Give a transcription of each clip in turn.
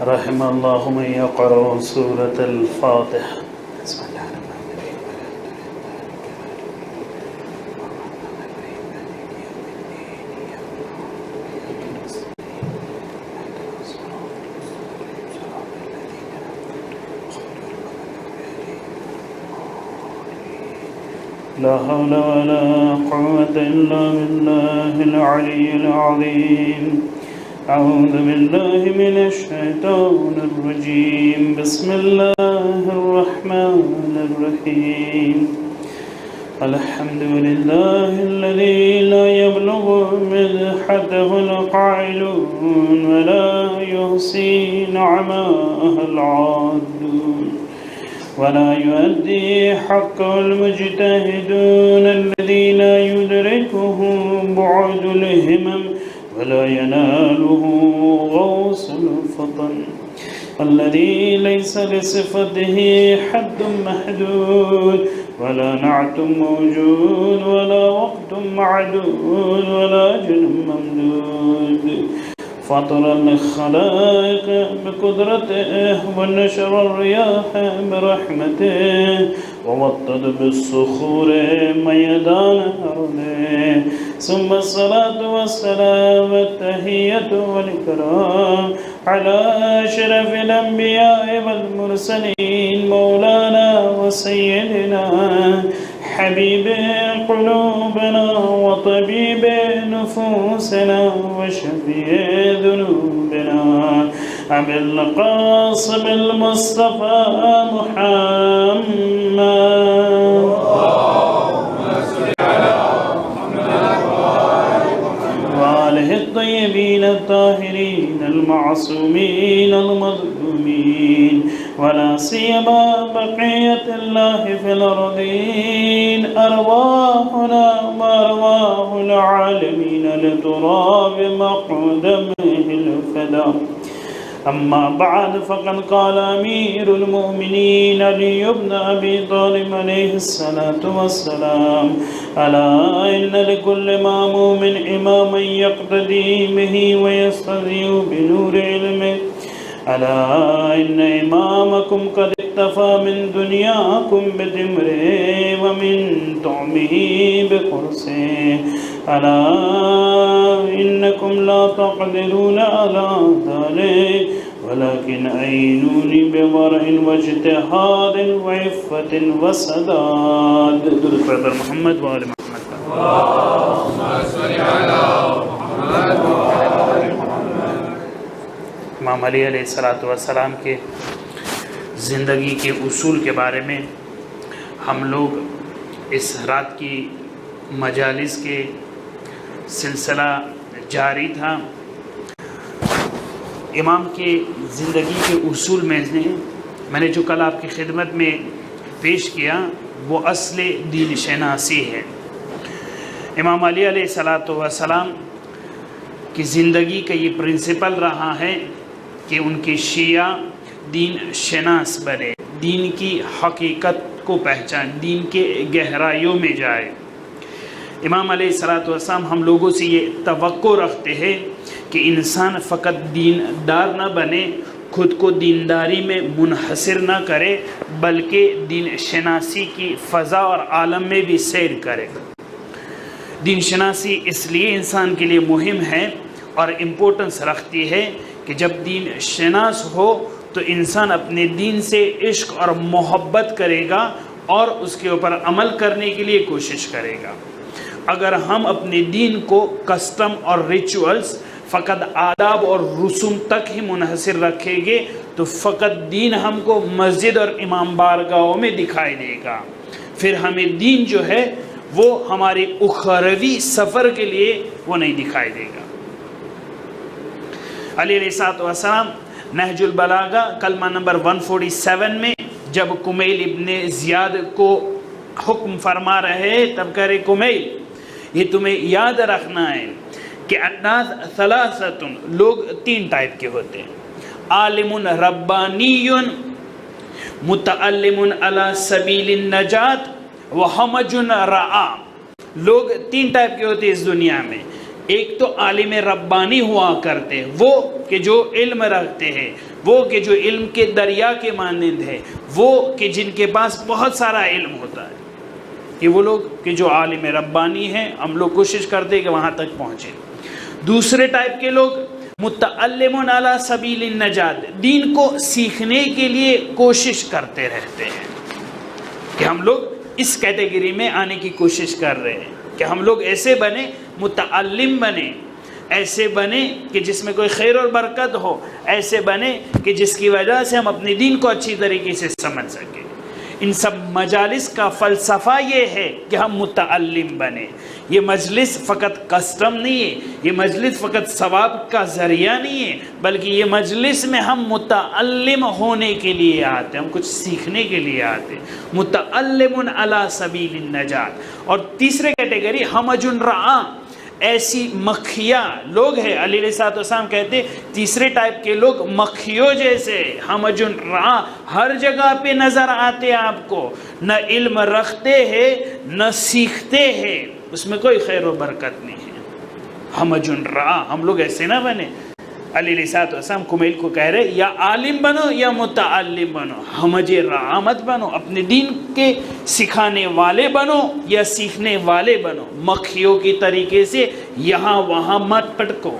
رحم اللہ من یقرأ سورة الفاتحہ. لا حول ولا قوة إلا بالله العلي العظيم. أعوذ بالله من الشيطان الرجيم. بسم الله الرحمن الرحيم. الحمد لله الذي لا يبلغ مدحته القائلون ولا يحصي نعماءه العادون ولا يؤدي حقه المجتهدون الذين يدركهم بعد الهمم ولا يناله غوص الفطن الذي ليس لصفته حد محدود ولا نعت موجود ولا وقت معدود ولا أجل ممدود. فطر الخلائق بقدرته ونشر الرياح برحمته ووطد بالصخور ميدان أرضه. ثم الصلاة والسلام التحية والإكرام على أشرف الأنبياء والمرسلين مولانا وسيدنا حبيب قلوبنا وطبيب نفوسنا وشفيع ذنوبنا أبي القاسم المصطفى محمد وآله الطيبين الطاهرين المعصومين المظلومين ولا سيما بقية الله في الأرضين. أرواحنا وأرواح العالمين لتراب مقدمه الفداء. أما بعد فقد قال أمير المؤمنين علي بن أبي طالب عليه الصلاة والسلام: ألا إن لكل مأموم إماما يقتدي به ويستضيء بنور علمه. ألا إن إمامكم قد اكتفى من دنياكم بتمره ومن طعمه بقرصه. ألا إنكم لا تقدرون على ذلك ولكن أعينوني بورع واجتهاد وعفة وسداد. درود بر محمد و آل محمد. اللهم صل على محمد و آل محمد. امام علی علیہ السلام کے زندگی کے اصول کے بارے میں ہم لوگ اس رات کی مجالس کے سلسلہ جاری تھا. امام کے زندگی کے اصول میں نے جو کل آپ کی خدمت میں پیش کیا وہ اصل دین شناسی ہے. امام علی علیہ السلام کی زندگی کا یہ پرنسپل رہا ہے کہ ان کے شیعہ دین شناس بنے، دین کی حقیقت کو پہچان، دین کے گہرائیوں میں جائے. امام علیہ السلام ہم لوگوں سے یہ توقع رکھتے ہیں کہ انسان فقط دیندار نہ بنے، خود کو دینداری میں منحصر نہ کرے، بلکہ دین شناسی کی فضا اور عالم میں بھی سیر کرے. دین شناسی اس لیے انسان کے لیے مہم ہے اور امپورٹنس رکھتی ہے کہ جب دین شناس ہو تو انسان اپنے دین سے عشق اور محبت کرے گا اور اس کے اوپر عمل کرنے کے لیے کوشش کرے گا. اگر ہم اپنے دین کو کسٹم اور ریچولز فقط آداب اور رسوم تک ہی منحصر رکھیں گے تو فقط دین ہم کو مسجد اور امام بارگاہوں میں دکھائی دے گا، پھر ہمیں دین جو ہے وہ ہمارے اخروی سفر کے لیے وہ نہیں دکھائی دے گا۔ علی علیہ السلام نہج البلاغہ کلمہ نمبر 147 میں جب کمیل ابن زیاد کو حکم فرما رہے تب کہہ رہے کمیل یہ تمہیں یاد رکھنا ہے کہ الناس ثلاثۃ، لوگ 3 ٹائپ کے ہوتے ہیں، عالم ربانی، متعلم علی سبیل النجات، وہمج رعا۔ لوگ 3 ٹائپ کے ہوتے ہیں اس دنیا میں۔ ایک تو عالم ربانی ہوا کرتے، وہ کہ جو علم رکھتے ہیں، وہ کہ جو علم کے دریا کے مانند ہے، وہ کہ جن کے پاس بہت سارا علم ہوتا ہے، کہ وہ لوگ کہ جو عالم ربانی ہیں، ہم لوگ کوشش کرتے ہیں کہ وہاں تک پہنچے۔ دوسرے ٹائپ کے لوگ متعلم علی سبیل النجات، دین کو سیکھنے کے لیے کوشش کرتے رہتے ہیں، کہ ہم لوگ اس کیٹیگری میں آنے کی کوشش کر رہے ہیں کہ ہم لوگ ایسے بنے، متعلم بنے، ایسے بنے کہ جس میں کوئی خیر اور برکت ہو، ایسے بنے کہ جس کی وجہ سے ہم اپنے دین کو اچھی طریقے سے سمجھ سکیں۔ ان سب مجالس کا فلسفہ یہ ہے کہ ہم متعلم بنے۔ یہ مجلس فقط کسٹم نہیں ہے، یہ مجلس فقط ثواب کا ذریعہ نہیں ہے، بلکہ یہ مجلس میں ہم متعلم ہونے کے لیے آتے ہیں، ہم کچھ سیکھنے کے لیے آتے ہیں۔ متعلم علی سبیل النجات۔ اور تیسرے کیٹیگری ہمج رعا، ایسی مکھیاں لوگ ہیں، علی علیہ السلام کہتے تیسرے ٹائپ کے لوگ مکھیوں جیسے، ہمج رعا، ہر جگہ پہ نظر آتے آپ کو، نہ علم رکھتے ہیں نہ سیکھتے ہیں، اس میں کوئی خیر و برکت نہیں ہے۔ ہمج رعا، ہم لوگ ایسے نہ بنے۔ علی علیہ السلام کمیل کو کہہ رہے یا عالم بنو یا متعلم بنو، ہمج رعا مت بنو، اپنے دین کے سکھانے والے بنو یا سیکھنے والے بنو، مکھیوں کی طریقے سے یہاں وہاں مت پٹکو،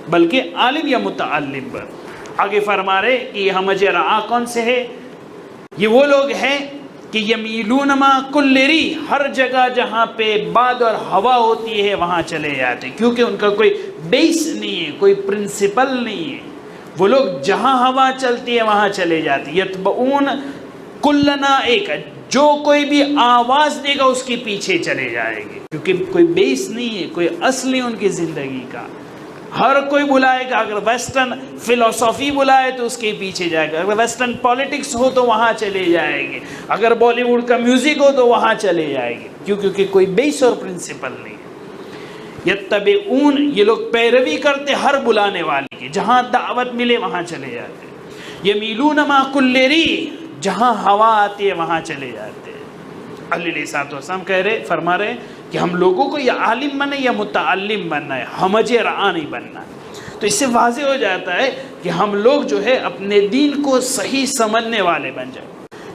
بلکہ عالم یا متعلم بنو۔ آگے فرما رہے کہ یہ ہمج رعا کون سے ہے؟ یہ وہ لوگ ہیں کہ یمیلون ما کل ری، ہر جگہ جہاں پہ باد اور ہوا ہوتی ہے وہاں چلے جاتے ہیں، کیونکہ ان کا کوئی بیس نہیں ہے، کوئی پرنسپل نہیں ہے، وہ لوگ جہاں ہوا چلتی ہے وہاں چلے جاتے ہیں۔ یتبعون کل نائق، جو کوئی بھی آواز دے گا اس کے پیچھے چلے جائیں گے، کیونکہ کوئی بیس نہیں ہے، کوئی اصل نہیں ان کی زندگی کا۔ ہر کوئی بلائے گا، اگر ویسٹرن فلسفی بلائے تو اس کے پیچھے جائے گا، اگر ویسٹرن پالیٹکس ہو تو وہاں چلے جائیں گے، اگر بالی ووڈ کا میوزک ہو تو وہاں چلے جائیں گے، کیونکہ کوئی بیس اور پرنسپل نہیں ہے۔ یتبعون، یہ لوگ پیروی کرتے ہر بلانے والے کی، جہاں دعوت ملے وہاں چلے جاتے ہیں۔ یمیلون ما کل ری، جہاں ہوا آتی ہے وہاں چلے جاتے ہیں۔ علی علیہ السلام کہہ رہے، فرما رہے کہ ہم لوگوں کو یا عالم بننا یا متعلم بننا ہے، ہمج رعا نہیں بننا ہے۔ تو اس سے واضح ہو جاتا ہے کہ ہم لوگ جو ہے اپنے دین کو صحیح سمجھنے والے بن جائیں۔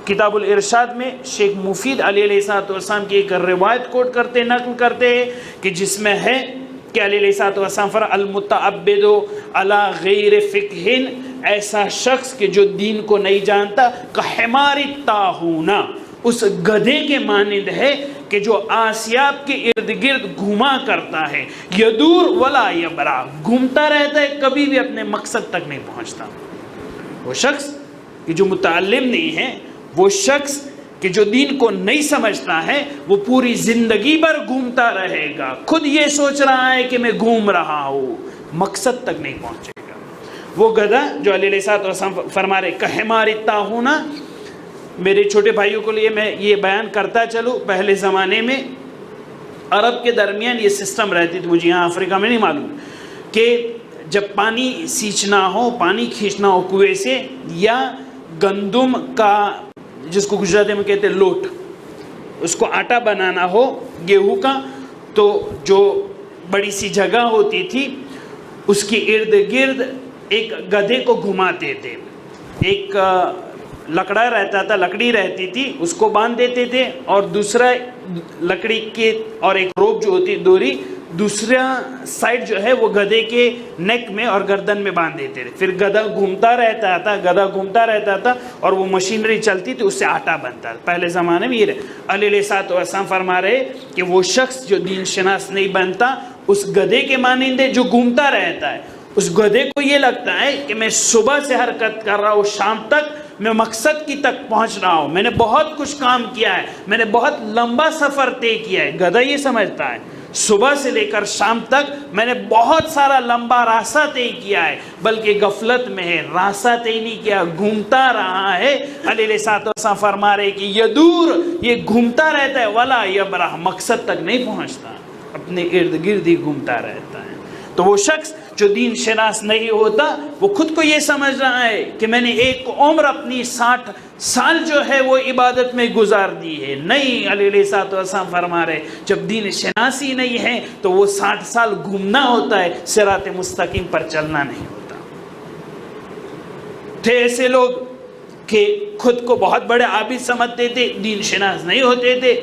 کتاب الارشاد میں شیخ مفید علی علیہ السلام کی ایک روایت کوٹ کرتے، نقل کرتے ہیں کہ جس میں ہے کہ علی علیہ السلام فرمایا المتعبد علی غیر فقہ، ایسا شخص کہ جو دین کو نہیں جانتا، کحمار الطاحونہ، اس گدھے کے مانند ہے کہ جو آسیاب کے ارد گرد گھوما کرتا ہے، یدور ولا یبرا، گھومتا رہتا ہے، کبھی بھی اپنے مقصد تک نہیں پہنچتا۔ وہ شخص کہ جو متعلم نہیں ہے، وہ شخص کہ جو دین کو نہیں سمجھتا ہے، وہ پوری زندگی بھر گھومتا رہے گا، خود یہ سوچ رہا ہے کہ میں گھوم رہا ہوں، مقصد تک نہیں پہنچے گا۔ وہ گدھا جو علیہ السلام فرما رہے کحمار الطاحونہ، میرے چھوٹے بھائیوں کے لیے میں یہ بیان کرتا چلوں، پہلے زمانے میں عرب کے درمیان یہ سسٹم رہتی تھی، مجھے یہاں افریقہ میں نہیں معلوم، کہ جب پانی سینچنا ہو، پانی کھینچنا ہو کنویں سے، یا گندم کا جس کو گجراتی میں کہتے ہیں لوٹ، اس کو آٹا بنانا ہو گیہوں کا، تو جو بڑی سی جگہ ہوتی تھی اس کے ارد گرد ایک گدھے کو گھماتے تھے، ایک لکڑا رہتا تھا، لکڑی رہتی تھی، اس کو باندھ دیتے تھے، اور دوسرا لکڑی کے اور ایک روپ جو ہوتی دوری، دوسرا سائڈ جو ہے وہ گدھے کے نیک میں اور گردن میں باندھ دیتے تھے، پھر گدھا گھومتا رہتا تھا اور وہ مشینری چلتی تھی، اس سے آٹا بنتا تھا۔ پہلے زمانے میں یہ علیہ السلام فرما رہے کہ وہ شخص جو دین شناس نہیں بنتا، اس گدھے کے مانند ہے جو گھومتا رہتا ہے، اس گدھے کو یہ لگتا ہے کہ میں صبح سے حرکت کر رہا ہوں، شام تک میں مقصد کی تک پہنچ رہا ہوں، میں نے بہت کچھ کام کیا ہے، میں نے بہت لمبا سفر طے کیا ہے. گدھا یہ سمجھتا ہے صبح سے لے کر شام تک میں نے بہت سارا لمبا راستہ طے کیا ہے، بلکہ غفلت میں ہے، راستہ طے نہیں کیا، گھومتا رہا ہے. علیہ السلام فرما رہے کہ یدور، یہ گھومتا رہتا ہے، ولا یبرح، مقصد تک نہیں پہنچتا، اپنے ارد گرد ہی گھومتا رہتا ہے. تو وہ شخص جو دین شناس نہیں ہوتا وہ خود کو یہ سمجھ رہا ہے کہ میں نے ایک عمر اپنی 60 سال جو ہے وہ عبادت میں گزار دی ہے. نہیں، علیہ السلام فرما رہے جب دین شناسی نہیں ہے تو وہ 60 سال گھومنا ہوتا ہے، صراط مستقیم پر چلنا نہیں ہوتا. تھے ایسے لوگ کہ خود کو بہت بڑے عابد سمجھتے تھے، دین شناس نہیں ہوتے تھے.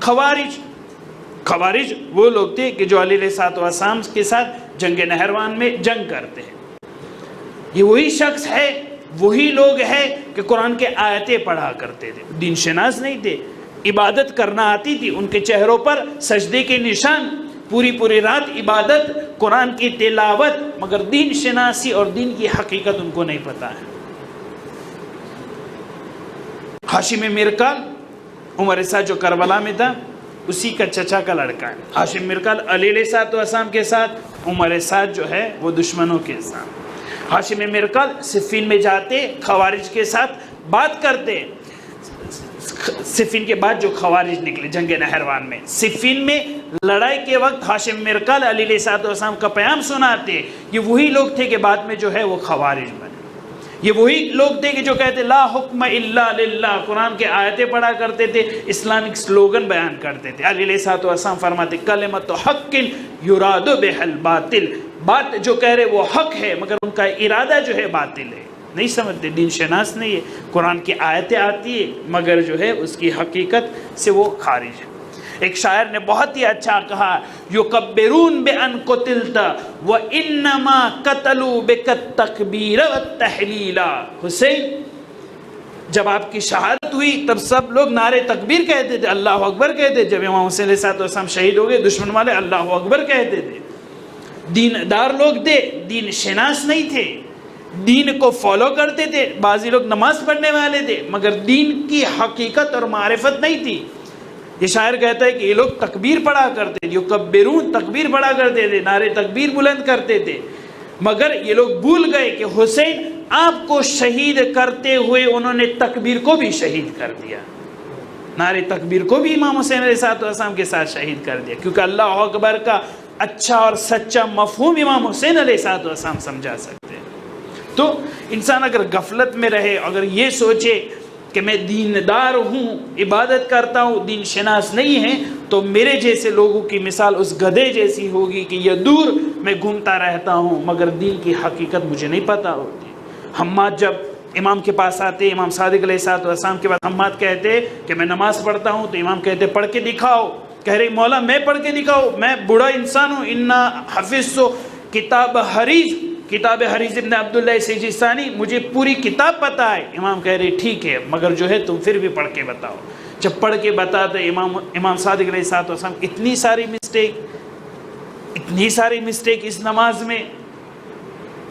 خوارج وہ لوگ تھے کہ جو علیہ السلام کے ساتھ جنگ نہروان میں جنگ کرتے ہیں. یہ وہی شخص ہے، وہی لوگ ہیں کہ قرآن کے آیتیں پڑھا کرتے تھے، دین شناس نہیں تھے. عبادت کرنا آتی تھی، ان کے چہروں پر سجدے کے نشان، پوری رات عبادت، قرآن کی تلاوت، مگر دین شناسی اور دین کی حقیقت ان کو نہیں پتا ہے. ہاشم مرکال عمر سعد جو کربلا میں تھا اسی کا چچا کا لڑکا ہے. ہاشم مرکال علیہ السلام کے ساتھ، عمر سعد جو ہے وہ دشمنوں کے ساتھ. ہاشم مرکال صفین میں جاتے، خوارج کے ساتھ بات کرتے. صفین کے بعد جو خوارج نکلے جنگ نہروان میں، صفین میں لڑائی کے وقت ہاشم مرکال علیہ السلام کا پیام سناتے. یہ وہی لوگ تھے کہ بعد میں جو ہے وہ خوارج بنے. یہ وہی لوگ تھے کہ جو کہتے لا حکم الا للہ، قرآن کے آیتیں پڑھا کرتے تھے، اسلامک سلوگن بیان کرتے تھے. علیہ السلام فرماتے کلمۃ حق یراد بها الباطل، بات جو کہہ رہے وہ حق ہے مگر ان کا ارادہ جو ہے باطل ہے. نہیں سمجھتے، دین شناس نہیں ہے. قرآن کی آیتیں آتی ہے مگر جو ہے اس کی حقیقت سے وہ خارج ہے. ایک شاعر نے بہت ہی اچھا کہا، یکبرون بان قتلت وانما قتلوا بک التکبیر والتحلیل. حسین جب آپ کی شہادت ہوئی تب سب لوگ نعرے تکبیر کہتے تھے، اللہ اکبر کہتے. جب امام حسین علیہ السلام شہید ہو گئے دشمن والے اللہ اکبر کہتے تھے. دیندار لوگ تھے، دین شناس نہیں تھے، دین کو فالو کرتے تھے. بعضی لوگ نماز پڑھنے والے تھے مگر دین کی حقیقت اور معرفت نہیں تھی. یہ شاعر کہتا ہے کہ یہ لوگ تکبیر پڑھا کرتے تھے، یکبرون تکبیر پڑھا کرتے تھے، نعرے تکبیر بلند کرتے تھے، مگر یہ لوگ بھول گئے کہ حسین آپ کو شہید کرتے ہوئے انہوں نے تکبیر کو بھی شہید کر دیا. نعرے تکبیر کو بھی امام حسین علیہ السلام کے ساتھ شہید کر دیا، کیونکہ اللہ اکبر کا اچھا اور سچا مفہوم امام حسین علیہ السلام سمجھا سکتے ہیں. تو انسان اگر غفلت میں رہے، اگر یہ سوچے کہ میں دیندار ہوں، عبادت کرتا ہوں، دین شناس نہیں ہے، تو میرے جیسے لوگوں کی مثال اس گدھے جیسی ہوگی کہ یہ دور میں گھومتا رہتا ہوں مگر دین کی حقیقت مجھے نہیں پتہ ہوتی. حماد جب امام کے پاس آتے، امام صادق علیہ السلام کے بعد حماد کہتے کہ میں نماز پڑھتا ہوں، تو امام کہتے پڑھ کے دکھاؤ. کہہ رہے مولا میں پڑھ کے دکھاؤ، میں بوڑھا انسان ہوں. انا حفظت کتاب حریز ابن عبداللہ سجستانی، مجھے پوری کتاب پتہ ہے. امام کہہ رہے ٹھیک ہے مگر جو ہے تم پھر بھی پڑھ کے بتاؤ. جب پڑھ کے بتاتے امام صادق علیہ السلام اتنی ساری مسٹیک اس نماز میں،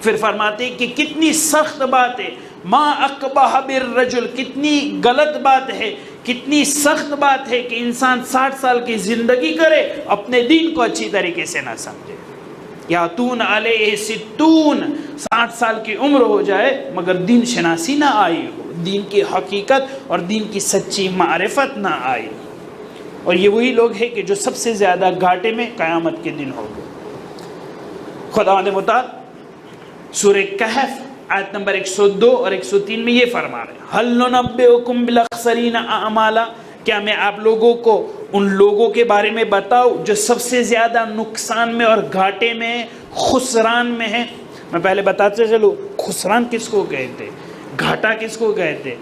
پھر فرماتے کہ کتنی سخت بات ہے، ما اقبح بالرجل، کتنی غلط بات ہے، کتنی سخت بات ہے کہ انسان 60 سال کی زندگی کرے اپنے دین کو اچھی طریقے سے نہ سمجھے. یاتون علیہ 60 سال کی عمر ہو جائے مگر دین شناسی نہ آئی ہو، دین کی حقیقت اور دین کی سچی معرفت نہ آئی. اور یہ وہی لوگ ہیں کہ جو سب سے زیادہ گھاٹے میں قیامت کے دن ہوگے. خداوند متعال سورہ کہف آیت نمبر 102 اور 103 میں یہ فرما رہے ہیں، هل ننبئکم بالاخسرین اعمالا، کیا میں آپ لوگوں کو ان لوگوں کے بارے میں بتاؤں جو سب سے زیادہ نقصان میں اور گھاٹے میں، خسران میں ہیں. میں پہلے بتاتے چلوں خسران کس کو کہتے، گھاٹا کس کو کہتے.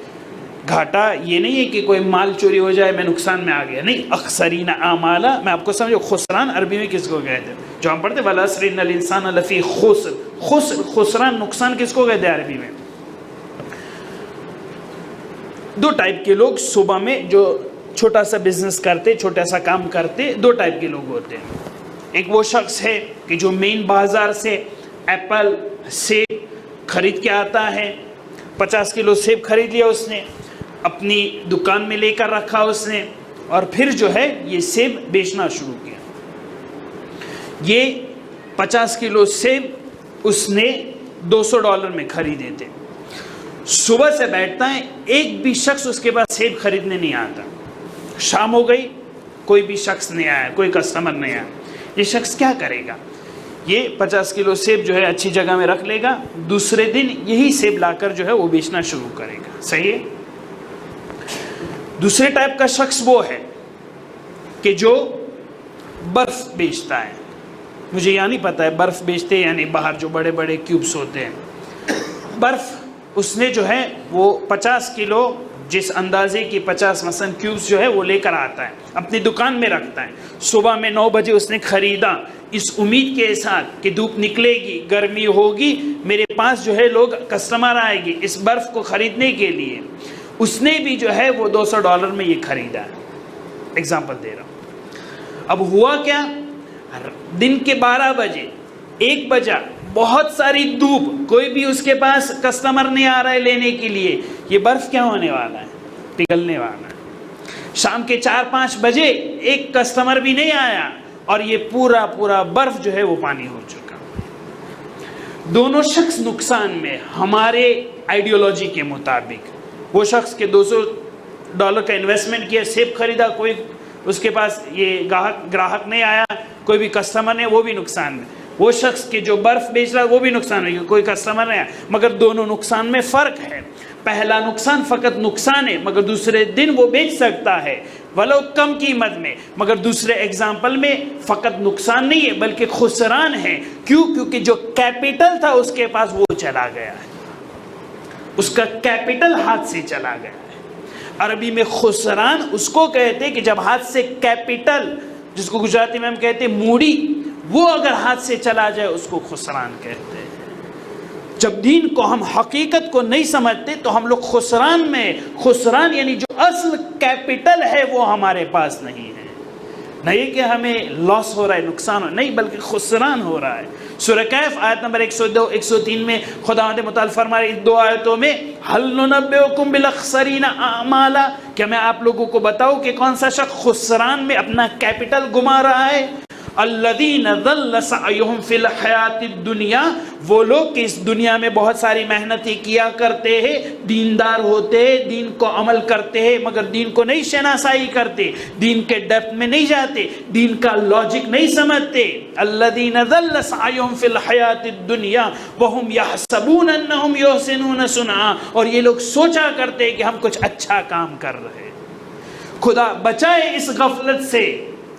گھاٹا یہ نہیں ہے کہ کوئی مال چوری ہو جائے میں نقصان میں آ گیا، نہیں. اخسرین اعمالا میں آپ کو سمجھو خسران عربی میں کس کو کہتے، جو ہم پڑھتے والعصر ان الانسان لفی خسر. خسران نقصان کس کو کہتے عربی میں. دو ٹائپ کے لوگ صبح میں جو چھوٹا سا بزنس کرتے، چھوٹا سا کام کرتے، دو ٹائپ کے لوگ ہوتے ہیں. ایک وہ شخص ہے کہ جو مین بازار سے ایپل سیب خرید کے آتا ہے، 50 کلو سیب خرید لیا اس نے، اپنی دکان میں لے کر رکھا اس نے، اور پھر جو ہے یہ سیب بیچنا شروع کیا۔ یہ 50 کلو سیب اس نے $200 میں خریدے تھے۔ صبح سے بیٹھتا ہے، ایک بھی شخص اس کے پاس سیب خریدنے نہیں آتا۔ شام ہو گئی، کوئی بھی شخص نہیں آیا، کوئی کسٹمر نہیں آیا۔ یہ شخص کیا کرے گا؟ یہ 50 کلو سیب جو ہے اچھی جگہ میں رکھ لے گا، دوسرے دن یہی سیب لا کر جو ہے وہ بیچنا شروع کرے گا۔ صحیح ہے؟ دوسرے ٹائپ کا شخص وہ ہے کہ جو برف بیچتا ہے۔ مجھے یہ نہیں پتا ہے برف بیچتے یعنی باہر جو بڑے بڑے کیوبس ہوتے ہیں، برف اس نے جو ہے وہ 50 کلو جس اندازے کی 50 مثلا کیوبس جو ہے وہ لے کر آتا ہے، اپنی دکان میں رکھتا ہے۔ صبح میں 9 بجے اس نے خریدا، اس امید کے ساتھ کہ دھوپ نکلے گی، گرمی ہوگی، میرے پاس جو ہے لوگ کسٹمر آئے گی اس برف کو خریدنے کے لیے۔ اس نے بھی جو ہے وہ $200 میں یہ خریدا ہے۔ ایگزامپل دے رہا ہوں۔ اب ہوا کیا، دن کے 12 بجے 1 بجا، بہت ساری دھوپ، کوئی بھی اس کے پاس کسٹمر نہیں آ رہا ہے لینے کے لیے، یہ برف کیا ہونے والا ہے؟ پگھلنے والا ہے۔ شام کے 4-5 بجے ایک کسٹمر بھی نہیں آیا اور یہ پورا برف جو ہے وہ پانی ہو چکا۔ دونوں شخص نقصان میں ہمارے آئیڈیالوجی کے مطابق۔ وہ شخص کے $200 کا انویسٹمنٹ کیا، سیب خریدا، کوئی اس کے پاس یہ گراہک نہیں آیا، کوئی بھی کسٹمر نہیں، وہ بھی نقصان میں۔ وہ شخص کے جو برف بیچ رہا ہے وہ بھی نقصان ہے، کوئی کسٹمر نہیں آیا، مگر دونوں نقصان میں فرق ہے۔ پہلا نقصان فقط نقصان ہے، مگر دوسرے دن وہ بیچ سکتا ہے ولو کم قیمت میں، مگر دوسرے ایگزامپل میں فقط نقصان نہیں ہے بلکہ خسران ہے۔ کیوں؟ کیونکہ جو کیپٹل تھا اس کے پاس وہ چلا گیا ہے، اس کا کیپٹل ہاتھ سے چلا گیا ہے۔ عربی میں خسران اس کو کہتے ہیں کہ جب ہاتھ سے کیپٹل، جس کو گجراتی میں ہم کہتے ہیں موڑی، وہ اگر ہاتھ سے چلا جائے اس کو خسران کہتے ہیں۔ جب دین کو ہم حقیقت کو نہیں سمجھتے تو ہم لوگ خسران میں، خسران یعنی جو اصل کیپٹل ہے وہ ہمارے پاس نہیں ہے۔ نہیں کہ ہمیں لاس ہو رہا ہے، نقصان ہو، نہیں بلکہ خسران ہو رہا ہے۔ سورہ کہف آیت نمبر 102 103 میں خداوند متعال فرما رہے، ان 2 آیتوں میں ہل ننبئکم بالاخسرین اعمالا، کیا میں آپ لوگوں کو بتاؤں کہ کون سا شخص خسران میں اپنا کیپٹل گما رہا ہے؟ الذین ضل سعیہم فی الحیات الدنیا، وہ لوگ کہ اس دنیا میں بہت ساری محنتیں کیا کرتے ہیں، دیندار ہوتے ہیں، دین کو عمل کرتے ہیں، مگر دین کو نہیں شناسائی کرتے، دین کے ڈیپتھ میں نہیں جاتے، دین کا لاجک نہیں سمجھتے۔ الذین ضل سعیہم فی الحیات الدنیا وہم یحسبون انہم یحسنون صنعا، اور یہ لوگ سوچا کرتے ہیں کہ ہم کچھ اچھا کام کر رہے ہیں۔ خدا بچائے اس غفلت سے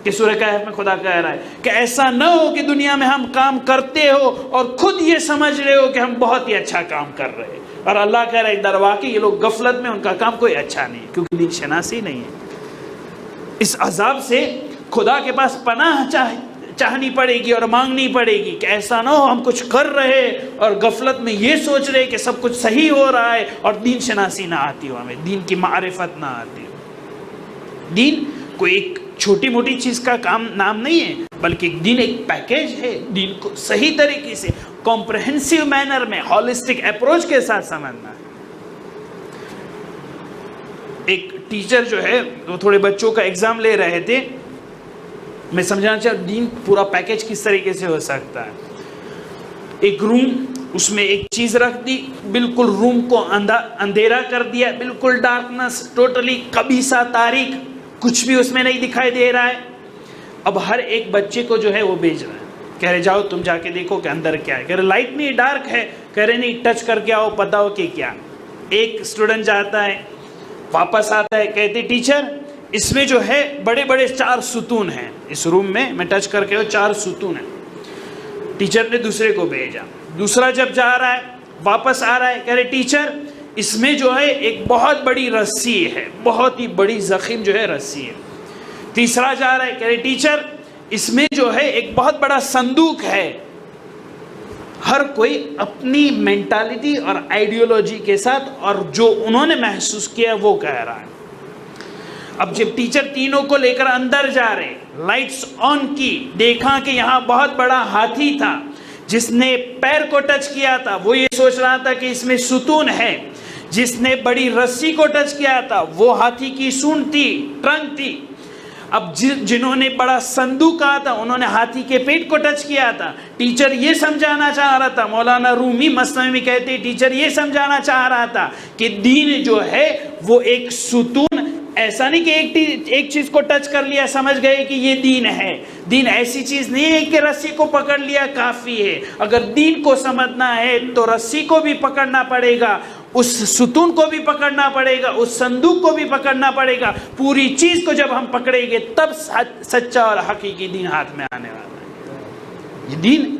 کہ سورہ کہف میں خدا کہہ رہا ہے کہ ایسا نہ ہو کہ دنیا میں ہم کام کرتے ہو اور خود یہ سمجھ رہے ہو کہ ہم بہت ہی اچھا کام کر رہے ہیں، اور اللہ کہہ رہا ہے در واقع یہ لوگ غفلت میں، ان کا کام کوئی اچھا نہیں ہے کیونکہ دین شناسی نہیں ہے۔ اس عذاب سے خدا کے پاس پناہ چاہنی پڑے گی اور مانگنی پڑے گی کہ ایسا نہ ہو ہم کچھ کر رہے اور غفلت میں یہ سوچ رہے کہ سب کچھ صحیح ہو رہا ہے اور دین شناسی نہ آتی ہو، ہمیں دین کی معرفت نہ آتی ہو۔ دین کوئی ایک چھوٹی موٹی چیز کا کام نام نہیں ہے، بلکہ دین ایک پیکیج ہے۔ دین کو صحیح طریقے سے کمپریہنسو مینر میں ہالسٹک اپروچ کے ساتھ سمجھنا ہے۔ ایک ٹیچر جو ہے وہ تھوڑے بچوں کا ایگزام لے رہے تھے، میں سمجھانا چاہتا ہوں دین پورا پیکیج کس طریقے سے ہو سکتا ہے۔ ایک روم، اس میں ایک چیز رکھ دی، بالکل روم کو اندھیرا کر دیا، بالکل ڈارکنس، ٹوٹلی قبیصہ تاریک، کچھ بھی اس میں نہیں دکھائی دے رہا ہے۔ اب ہر ایک بچے کو جو ہے وہ بھیج رہا ہے، کہہ رہے جاؤ تم جا کے دیکھو کہ اندر کیا ہے، کہہ رہے لائٹ نہیں ڈارک ہے، کہہ رہے نہیں ٹچ کر کے آؤ پتہ ہو کہ کیا۔ ایک اسٹوڈنٹ جاتا ہے، واپس آتا ہے، کہتے ٹیچر اس میں جو ہے بڑے بڑے 4 ستون ہیں، اس روم میں ٹچ کر کے 4 ستون ہیں۔ ٹیچر نے دوسرے کو بھیجا، دوسرا جب جا رہا ہے واپس آ رہا ہے، کہہ رہے ٹیچر اس میں جو ہے ایک بہت بڑی رسی ہے، بہت ہی بڑی زخم جو ہے رسی ہے۔ تیسرا جا رہا ہے، کہہ رہے ٹیچر اس میں جو ہے ایک بہت بڑا صندوق ہے۔ ہر کوئی اپنی مینٹالٹی اور آئیڈیالوجی کے ساتھ اور جو انہوں نے محسوس کیا وہ کہہ رہا ہے۔ اب جب ٹیچر تینوں کو لے کر اندر جا رہے، لائٹس آن کی، دیکھا کہ یہاں بہت بڑا ہاتھی تھا، جس نے پیر کو ٹچ کیا تھا وہ یہ سوچ رہا تھا کہ اس میں ستون ہے، جس نے بڑی رسی کو ٹچ کیا تھا وہ ہاتھی کی سونڈ تھی، ٹرنک تھی، اب جنہوں نے بڑا صندوق کہا تھا انہوں نے ہاتھی کے پیٹ کو ٹچ کیا تھا۔ ٹیچر یہ سمجھانا چاہ رہا تھا، مولانا رومی مثنوی میں کہتے ہیں ٹیچر یہ سمجھانا چاہ رہا تھا کہ دین جو ہے وہ ایک ستون، ایسا نہیں کہ ایک چیز کو ٹچ کر لیا سمجھ گئے کہ یہ دین ہے۔ دین ایسی چیز نہیں ہے کہ رسی کو پکڑ لیا کافی ہے، اگر دین کو سمجھنا ہے تو رسی کو بھی پکڑنا پڑے گا، اس ستون کو بھی پکڑنا پڑے گا، اس صندوق کو بھی پکڑنا پڑے گا، پوری چیز کو جب ہم پکڑیں گے تب سچا اور حقیقی دین ہاتھ میں آنے والا ہے۔ یہ دین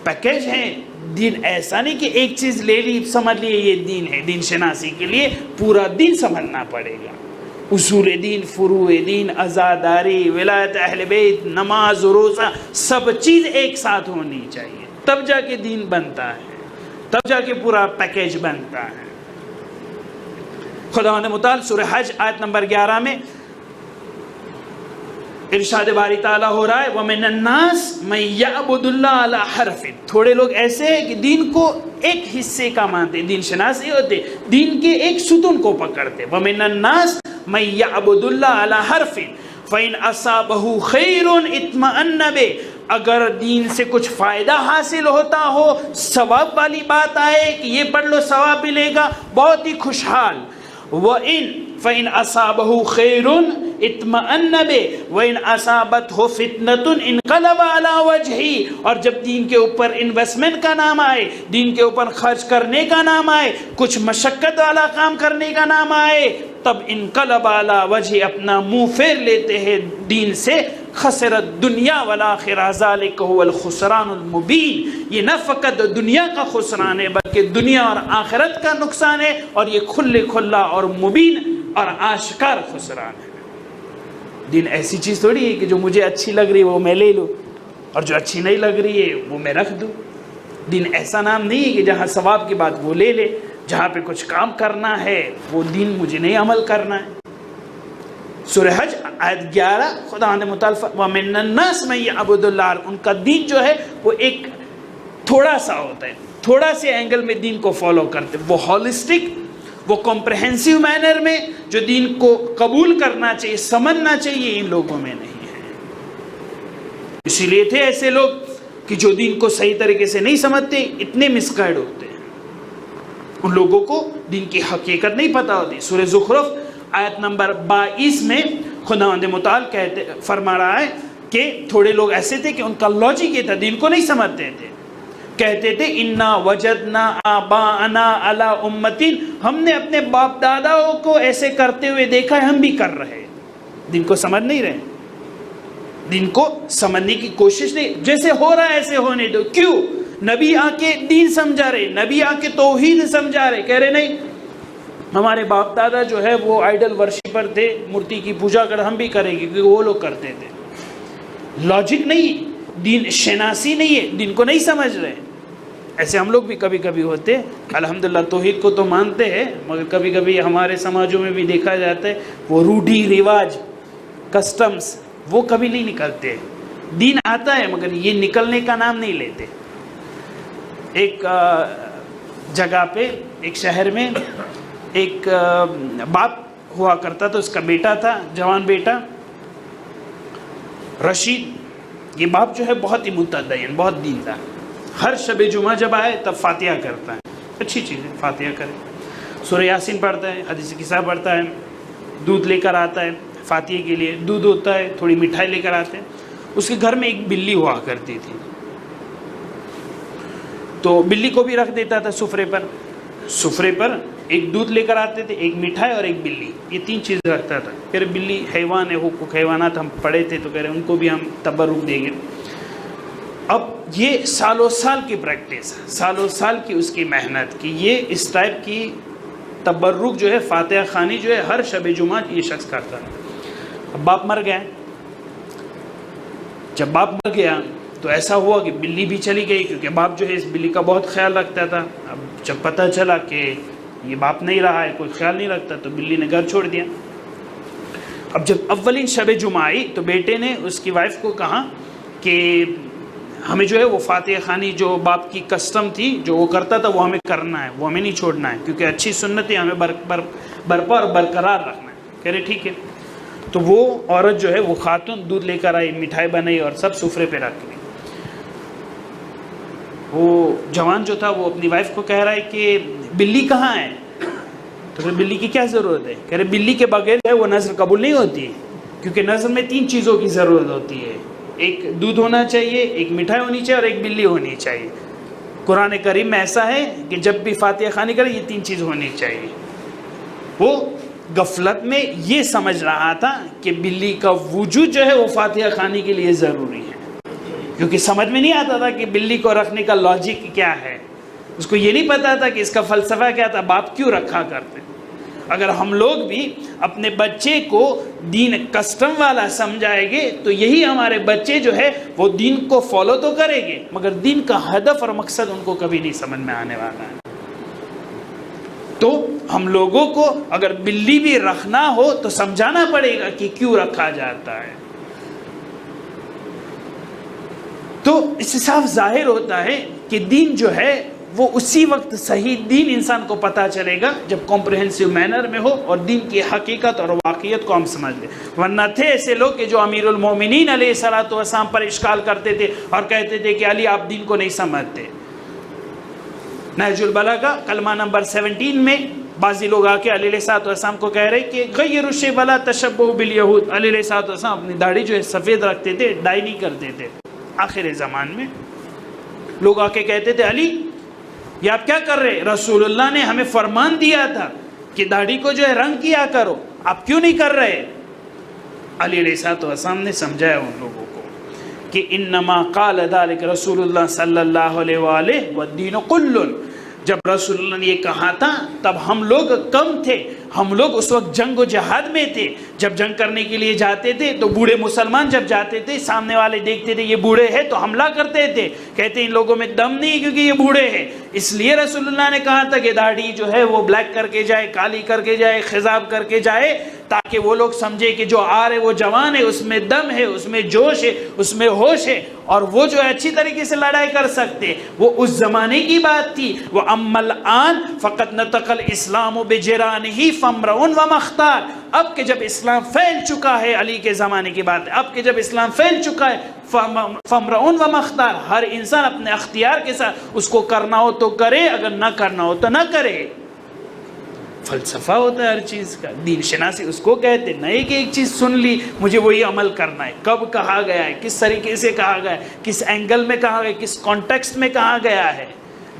پیکیج ہے، دین ایسا نہیں کہ ایک چیز لے لی سمجھ لیے یہ دین ہے۔ دین شناسی کے لیے پورا دین سمجھنا پڑے گا، اصول دین، فروع دین، عزاداری، ولایت اہل بیت، نماز، روزہ، سب چیز ایک ساتھ ہونی چاہیے، تب جا کے دین بنتا ہے، تب جا کے پورا پیکیج بنتا ہے۔ خداوند متعال سورہ حج آیت نمبر 11 میں ارشاد باری تعالیٰ ہو رہا ہے وَمِنَ النَّاسِ مَن يَعْبُدُ اللَّهَ عَلَى حَرْفٍ۔ تھوڑے لوگ ایسے ہیں کہ دین کو ایک حصے کا مانتے، دین شناسی ہوتے، دین کے ایک ستون کو پکڑتے۔ وَمِنَ النَّاسِ مَن يَعْبُدُ اللَّهَ عَلَى حَرْفٍ فَإِنْ أَصَابَهُ خَيْرٌ اطْمَأَنَّ بِهِ۔ اگر دین سے کچھ فائدہ حاصل ہوتا ہو، ثواب والی بات آئے کہ یہ پڑھ لو ثواب ملے گا، بہت ہی خوشحال۔ فَإِنْ أَصَابَهُ خَيْرٌ اطمأن بِهِ وَإِنْ أَصَابَتْهُ فِتْنَةٌ انقلب عَلَى وَجْهِهِ۔ اور جب دین کے اوپر انویسٹمنٹ کا نام آئے، دین کے اوپر خرچ کرنے کا نام آئے، کچھ مشقت والا کام کرنے کا نام آئے، تب انقلب علی وجہ، اپنا منہ پھیر لیتے ہیں دین سے۔ خسرت دنیا والآخرہ ذالک هو الخسران المبین۔ یہ نہ فقط دنیا کا خسران ہے بلکہ دنیا اور آخرت کا نقصان ہے، اور یہ کھلے کھلا اور مبین اور آشکار خسران ہے۔ دین ایسی چیز تھوڑی ہے کہ جو مجھے اچھی لگ رہی ہے وہ میں لے لوں اور جو اچھی نہیں لگ رہی ہے وہ میں رکھ دوں۔ دین ایسا نام نہیں ہے کہ جہاں ثواب کی بات وہ لے لے، جہاں پہ کچھ کام کرنا ہے وہ دین مجھے نہیں عمل کرنا ہے۔ سورہ حج آیت 11 خداوند متعال وَمِنَ النَّاسِ مَن يَعْبُدُ اللَّهَ، ان کا دین جو ہے وہ ایک تھوڑا سا ہوتا ہے، تھوڑا سے اینگل میں دین کو فالو کرتے، وہ ہولسٹک، وہ کمپریہنسو مینر میں جو دین کو قبول کرنا چاہیے، سمجھنا چاہیے، ان لوگوں میں نہیں ہے۔ اسی لیے تھے ایسے لوگ کہ جو دین کو صحیح طریقے سے نہیں سمجھتے، اتنے مسگائیڈ ہوتے ہیں، ان لوگوں کو دین کی حقیقت نہیں پتہ ہوتی۔ سورہ زخرف آیت نمبر 22 میں خداوند متعال فرما رہا ہے کہ تھوڑے لوگ ایسے تھے کہ ان کا لاجک یہ تھا، دین کو نہیں سمجھتے تھے، کہتے تھے انا وجدنا آباءنا علی امتین، ہم نے اپنے باپ داداؤں کو ایسے کرتے ہوئے دیکھا ہے، ہم بھی کر رہے ہیں۔ دین کو سمجھ نہیں رہے، دین کو سمجھنے کی کوشش نہیں، جیسے ہو رہا ہے ایسے ہونے دو۔ کیوں؟ نبی آ کے دین سمجھا رہے، نبی آ کے توحید سمجھا رہے، کہہ رہے نہیں ہمارے باپ دادا جو ہے وہ آئیڈل ورشپر تھے، مورتی کی پوجا کر، ہم بھی کریں گے کیونکہ وہ لوگ کرتے تھے۔ لاجک نہیں، دین شناسی نہیں ہے، دین کو نہیں سمجھ رہے۔ ایسے ہم لوگ بھی کبھی کبھی ہوتے، الحمدللہ توحید کو تو مانتے ہیں، مگر کبھی کبھی ہمارے سماجوں میں بھی دیکھا جاتا ہے وہ روڑھی رواج، کسٹمز، وہ کبھی نہیں نکلتے۔ دین آتا ہے مگر یہ نکلنے کا نام نہیں لیتے۔ ایک جگہ پہ، ایک شہر میں ایک باپ ہوا کرتا تھا، اس کا بیٹا تھا، جوان بیٹا رشید۔ یہ باپ جو ہے بہت ہی متدین، بہت دیندار، ہر شب جمعہ جب آئے تب فاتحہ کرتا ہے، اچھی چیز ہے فاتحہ کرے، سورہ یاسین پڑھتا ہے، حدیث قصہ پڑھتا ہے، دودھ لے کر آتا ہے فاتحہ کے لیے، دودھ ہوتا ہے، تھوڑی مٹھائی لے کر آتے ہیں۔ اس کے گھر میں ایک بلی ہوا کرتی تھی، تو بلی کو بھی رکھ دیتا تھا سفرے پر ایک دودھ لے کر آتے تھے، ایک مٹھائی اور ایک بلی، یہ تین چیزیں رکھتا تھا۔ پھر بلی حیوان ہے، حقوق حیوانات ہم پڑھے تھے تو کہہ رہے ان کو بھی ہم تبرک دیں گے۔ اب یہ سالوں سال کی پریکٹس، سالوں سال کی اس کی محنت کی، یہ اس ٹائپ کی تبرک جو ہے، فاتحہ خوانی جو ہے، ہر شب جمعہ یہ شخص کرتا ہے۔ اب باپ مر گیا، جب باپ مر گیا تو ایسا ہوا کہ بلی بھی چلی گئی، کیونکہ باپ جو ہے اس بلی کا بہت خیال رکھتا تھا۔ اب جب پتہ چلا کہ یہ باپ نہیں رہا ہے، کوئی خیال نہیں رکھتا، تو بلی نے گھر چھوڑ دیا۔ اب جب اولین شب جمعہ آئی تو بیٹے نے اس کی وائف کو کہا کہ ہمیں جو ہے وہ فاتحہ خوانی جو باپ کی کسٹم تھی جو وہ کرتا تھا وہ ہمیں کرنا ہے، وہ ہمیں نہیں چھوڑنا ہے، کیونکہ اچھی سنتیں ہمیں برپا اور برقرار رکھنا ہے۔ کہہ رہے ٹھیک ہے۔ تو وہ عورت جو ہے وہ خاتون دودھ لے کر آئی، مٹھائی بنائی اور سب سفرے پہ رکھ لی۔ وہ جوان جو تھا وہ اپنی وائف کو کہہ رہا ہے کہ بلی کہاں ہے؟ تو بلی کی کیا ضرورت ہے؟ کہہ رہے بلی کے بغیر ہے وہ نظر قبول نہیں ہوتی، کیونکہ نظر میں 3 چیزوں کی ضرورت ہوتی ہے، ایک دودھ ہونا چاہیے، ایک مٹھائی ہونی چاہیے اور ایک بلی ہونی چاہیے۔ قرآن کریم میں ایسا ہے کہ جب بھی فاتحہ خوانی کرے یہ 3 چیز ہونی چاہیے۔ وہ غفلت میں یہ سمجھ رہا تھا کہ بلی کا وجود جو ہے وہ فاتحہ خوانی کے لیے ضروری ہے، کیونکہ سمجھ میں نہیں آتا تھا کہ بلی کو رکھنے کا لاجک کیا ہے، اس کو یہ نہیں پتا تھا کہ اس کا فلسفہ کیا تھا، باپ کیوں رکھا کرتے۔ اگر ہم لوگ بھی اپنے بچے کو دین کسٹم والا سمجھائیں گے تو یہی ہمارے بچے جو ہے وہ دین کو فالو تو کریں گے، مگر دین کا ہدف اور مقصد ان کو کبھی نہیں سمجھ میں آنے والا ہے۔ تو ہم لوگوں کو اگر بلی بھی رکھنا ہو تو سمجھانا پڑے گا کہ کیوں رکھا جاتا ہے۔ تو اس سے صاف ظاہر ہوتا ہے کہ دین جو ہے وہ اسی وقت صحیح دین انسان کو پتہ چلے گا جب کمپریہنسو مینر میں ہو اور دین کی حقیقت اور واقعیت کو ہم سمجھ لیں۔ ورنہ تھے ایسے لوگ کہ جو امیر المومنین علیہ الصلوۃ والسلام پر اشکال کرتے تھے اور کہتے تھے کہ علی آپ دین کو نہیں سمجھتے۔ نہج البلاغہ کلمہ نمبر 17 میں بعضی لوگ آ کے علیہ الصلوۃ والسلام کو کہہ رہے کہ غیر الشیب ولا تشبہوا بالیہود، علیہ الصلوۃ والسلام اپنی داڑھی جو ہے سفید رکھتے تھے، ڈائی نہیں کرتے تھے۔ آخر زمان میں لوگ آ کے کہتے تھے علی یہ آپ کیا کر رہے؟ رسول اللہ نے ہمیں فرمان دیا تھا کہ داڑھی کو جو ہے رنگ کیا کرو، آپ کیوں نہیں کر رہے؟ علی علیہ الصلوۃ والسلام نے سمجھایا ان لوگوں کو کہ انما قال ذلك رسول اللہ صلی اللہ علیہ وآلہ والدین کل۔ جب رسول اللہ نے یہ کہا تھا تب ہم لوگ کم تھے، ہم لوگ اس وقت جنگ و جہاد میں تھے۔ جب جنگ کرنے کے لیے جاتے تھے تو بوڑھے مسلمان جب جاتے تھے سامنے والے دیکھتے تھے یہ بوڑھے ہیں تو حملہ کرتے تھے، کہتے ان لوگوں میں دم نہیں کیونکہ یہ بوڑھے ہیں۔ اس لیے رسول اللہ نے کہا تھا کہ داڑھی جو ہے وہ بلیک کر کے جائے، کالی کر کے جائے، خضاب کر کے جائے، تاکہ وہ لوگ سمجھے کہ جو آ رہے وہ جوان ہے، اس میں دم ہے، اس میں جوش ہے، اس میں ہوش ہے، اور وہ جو ہے اچھی طریقے سے لڑائی کر سکتے۔ وہ اس زمانے کی بات تھی۔ وَأَمَّا الْآنَ فَقَدْ نَطَقَ الْإِسْلَامُ بِجِرَانِهِ فَامْرَؤٌ وَمَخْتَارٌ۔ اب کہ جب اسلام پھیل چکا ہے، علی کے زمانے کی بات ہے، اب کہ جب اسلام پھیل چکا ہے، فَامْرَؤٌ وَمَخْتَارٌ، ہر انسان اپنے اختیار کے ساتھ اس کو کرنا ہو تو کرے، اگر نہ کرنا ہو تو نہ کرے۔ فلسفہ ہوتا ہے ہر چیز کا، دین شناسی اس کو کہتے، نہیں کہ ایک چیز سن لی مجھے وہی عمل کرنا ہے۔ کب کہا گیا ہے، کس طریقے سے کہا گیا ہے، کس اینگل میں کہا گیا ہے، کس کانٹیکسٹ میں کہا گیا ہے،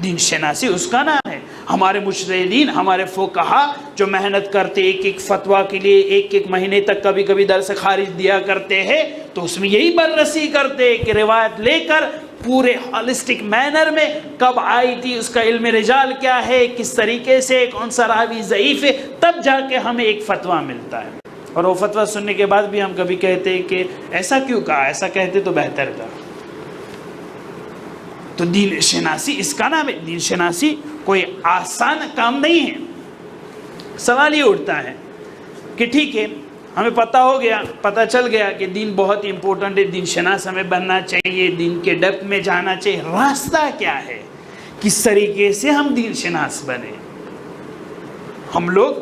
دین شناسی اس کا نام ہے۔ ہمارے مجتہدین، ہمارے فقہا جو محنت کرتے ایک ایک فتویٰ کے لیے ایک ایک مہینے تک کبھی کبھی درس خارج دیا کرتے ہیں، تو اس میں یہی بررسی کرتے کہ روایت لے کر پورے ہالسٹک مینر میں کب آئی تھی، اس کا علم رجال کیا ہے، کس طریقے سے، کون سا راوی ضعیف ہے، تب جا کے ہمیں ایک فتویٰ ملتا ہے۔ اور وہ فتویٰ سننے کے بعد بھی ہم کبھی کہتے ہیں کہ ایسا کیوں کہا، ایسا کہتے تو بہتر تھا۔ تو دین شناسی اس کا نام ہے۔ دین شناسی کوئی آسان کام نہیں ہے۔ سوال یہ اٹھتا ہے کہ ٹھیک ہے ہمیں پتہ چل گیا کہ دین بہت امپورٹنٹ ہے، دین شناس ہمیں بننا چاہیے، دین کے ڈیپتھ میں جانا چاہیے، راستہ کیا ہے، کس طریقے سے ہم دین شناس بنے؟ ہم لوگ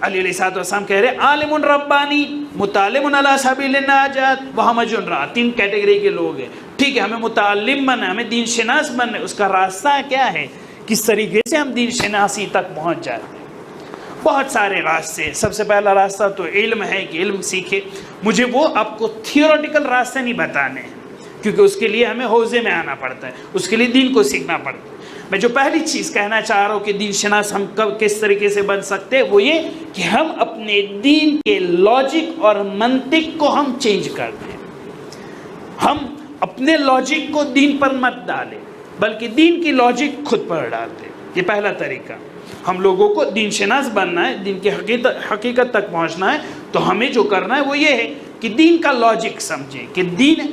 علی علیہ الصلوۃ والسلام کہہ رہے عالم ربانی متعلم علی سبیل النجات وہمج را، 3 کیٹیگری کے لوگ ہیں۔ ٹھیک ہے ہمیں متعلم بننا ہے، ہمیں دین شناس بننا ہے، اس کا راستہ کیا ہے، کس طریقے سے ہم دین شناسی تک پہنچ جاتے ہیں؟ بہت سارے راستے۔ سب سے پہلا راستہ تو علم ہے کہ علم سیکھے۔ مجھے وہ آپ کو تھیوریٹیکل راستے نہیں بتانے ہیں، کیونکہ اس کے لیے ہمیں حوزے میں آنا پڑتا ہے، اس کے لیے دین کو سیکھنا پڑتا ہے۔ میں جو پہلی چیز کہنا چاہ رہا ہوں کہ دین شناس ہم کس طریقے سے بن سکتے ہیں، وہ یہ کہ ہم اپنے دین کے لاجک اور منطق کو ہم چینج کر دیں۔ ہم اپنے لاجک کو دین پر مت ڈالیں، بلکہ دین کی لاجک خود پر ڈال دیں۔ یہ پہلا طریقہ۔ ہم لوگوں کو دین شناس بننا ہے، دین کی حقیقت تک پہنچنا ہے، تو ہمیں جو کرنا ہے وہ یہ ہے کہ دین کا لاجک سمجھیں کہ دین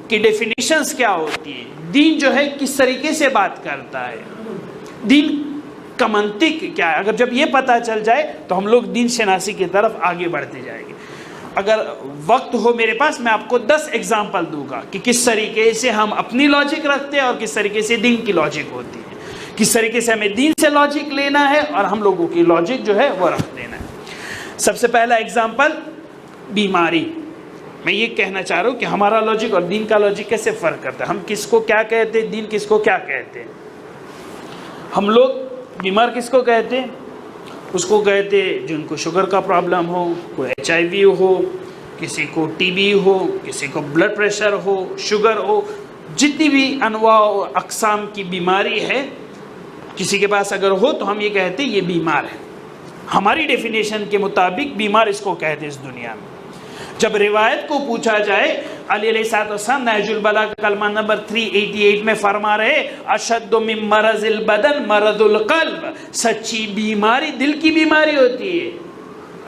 کی ڈیفینیشنز کیا ہوتی ہیں، دین جو ہے کس طریقے سے بات کرتا ہے، دین کا منطق کیا ہے۔ اگر جب یہ پتہ چل جائے تو ہم لوگ دین شناسی کی طرف آگے بڑھتے جائیں گے۔ اگر وقت ہو میرے پاس میں آپ کو 10 ایگزامپل دوں گا کہ کس طریقے سے ہم اپنی لاجک رکھتے ہیں اور کس طریقے سے دین کی لاجک ہوتی ہے، کس طریقے سے ہمیں دین سے لاجک لینا ہے اور ہم لوگوں کی لاجک جو ہے وہ رکھ دینا ہے۔ سب سے پہلا ایگزامپل بیماری۔ میں یہ کہنا چاہ رہا ہوں کہ ہمارا لاجک اور دین کا لاجک کیسے فرق کرتا ہے، ہم کس کو کیا کہتے ہیں، دین کس کو کیا کہتے ہیں۔ ہم لوگ بیمار کس کو کہتے ہیں؟ اس کو کہتے ہیں جن کو شوگر کا پرابلم ہو، کوئی HIV ہو، کسی کو TB ہو، کسی کو بلڈ پریشر ہو، شوگر ہو، جتنی بھی انواع و اقسام کی بیماری ہے کسی کے پاس اگر ہو تو ہم یہ کہتے ہیں یہ بیمار ہے۔ ہماری ڈیفینیشن کے مطابق بیمار اس کو کہتے ہیں اس دنیا میں۔ جب روایت کو پوچھا جائے، علی علیہ السلام نہج البلاغہ کلمہ نمبر 388 میں فرما رہے اشد من مرض البدن مرض القلب، سچی بیماری دل کی بیماری ہوتی ہے۔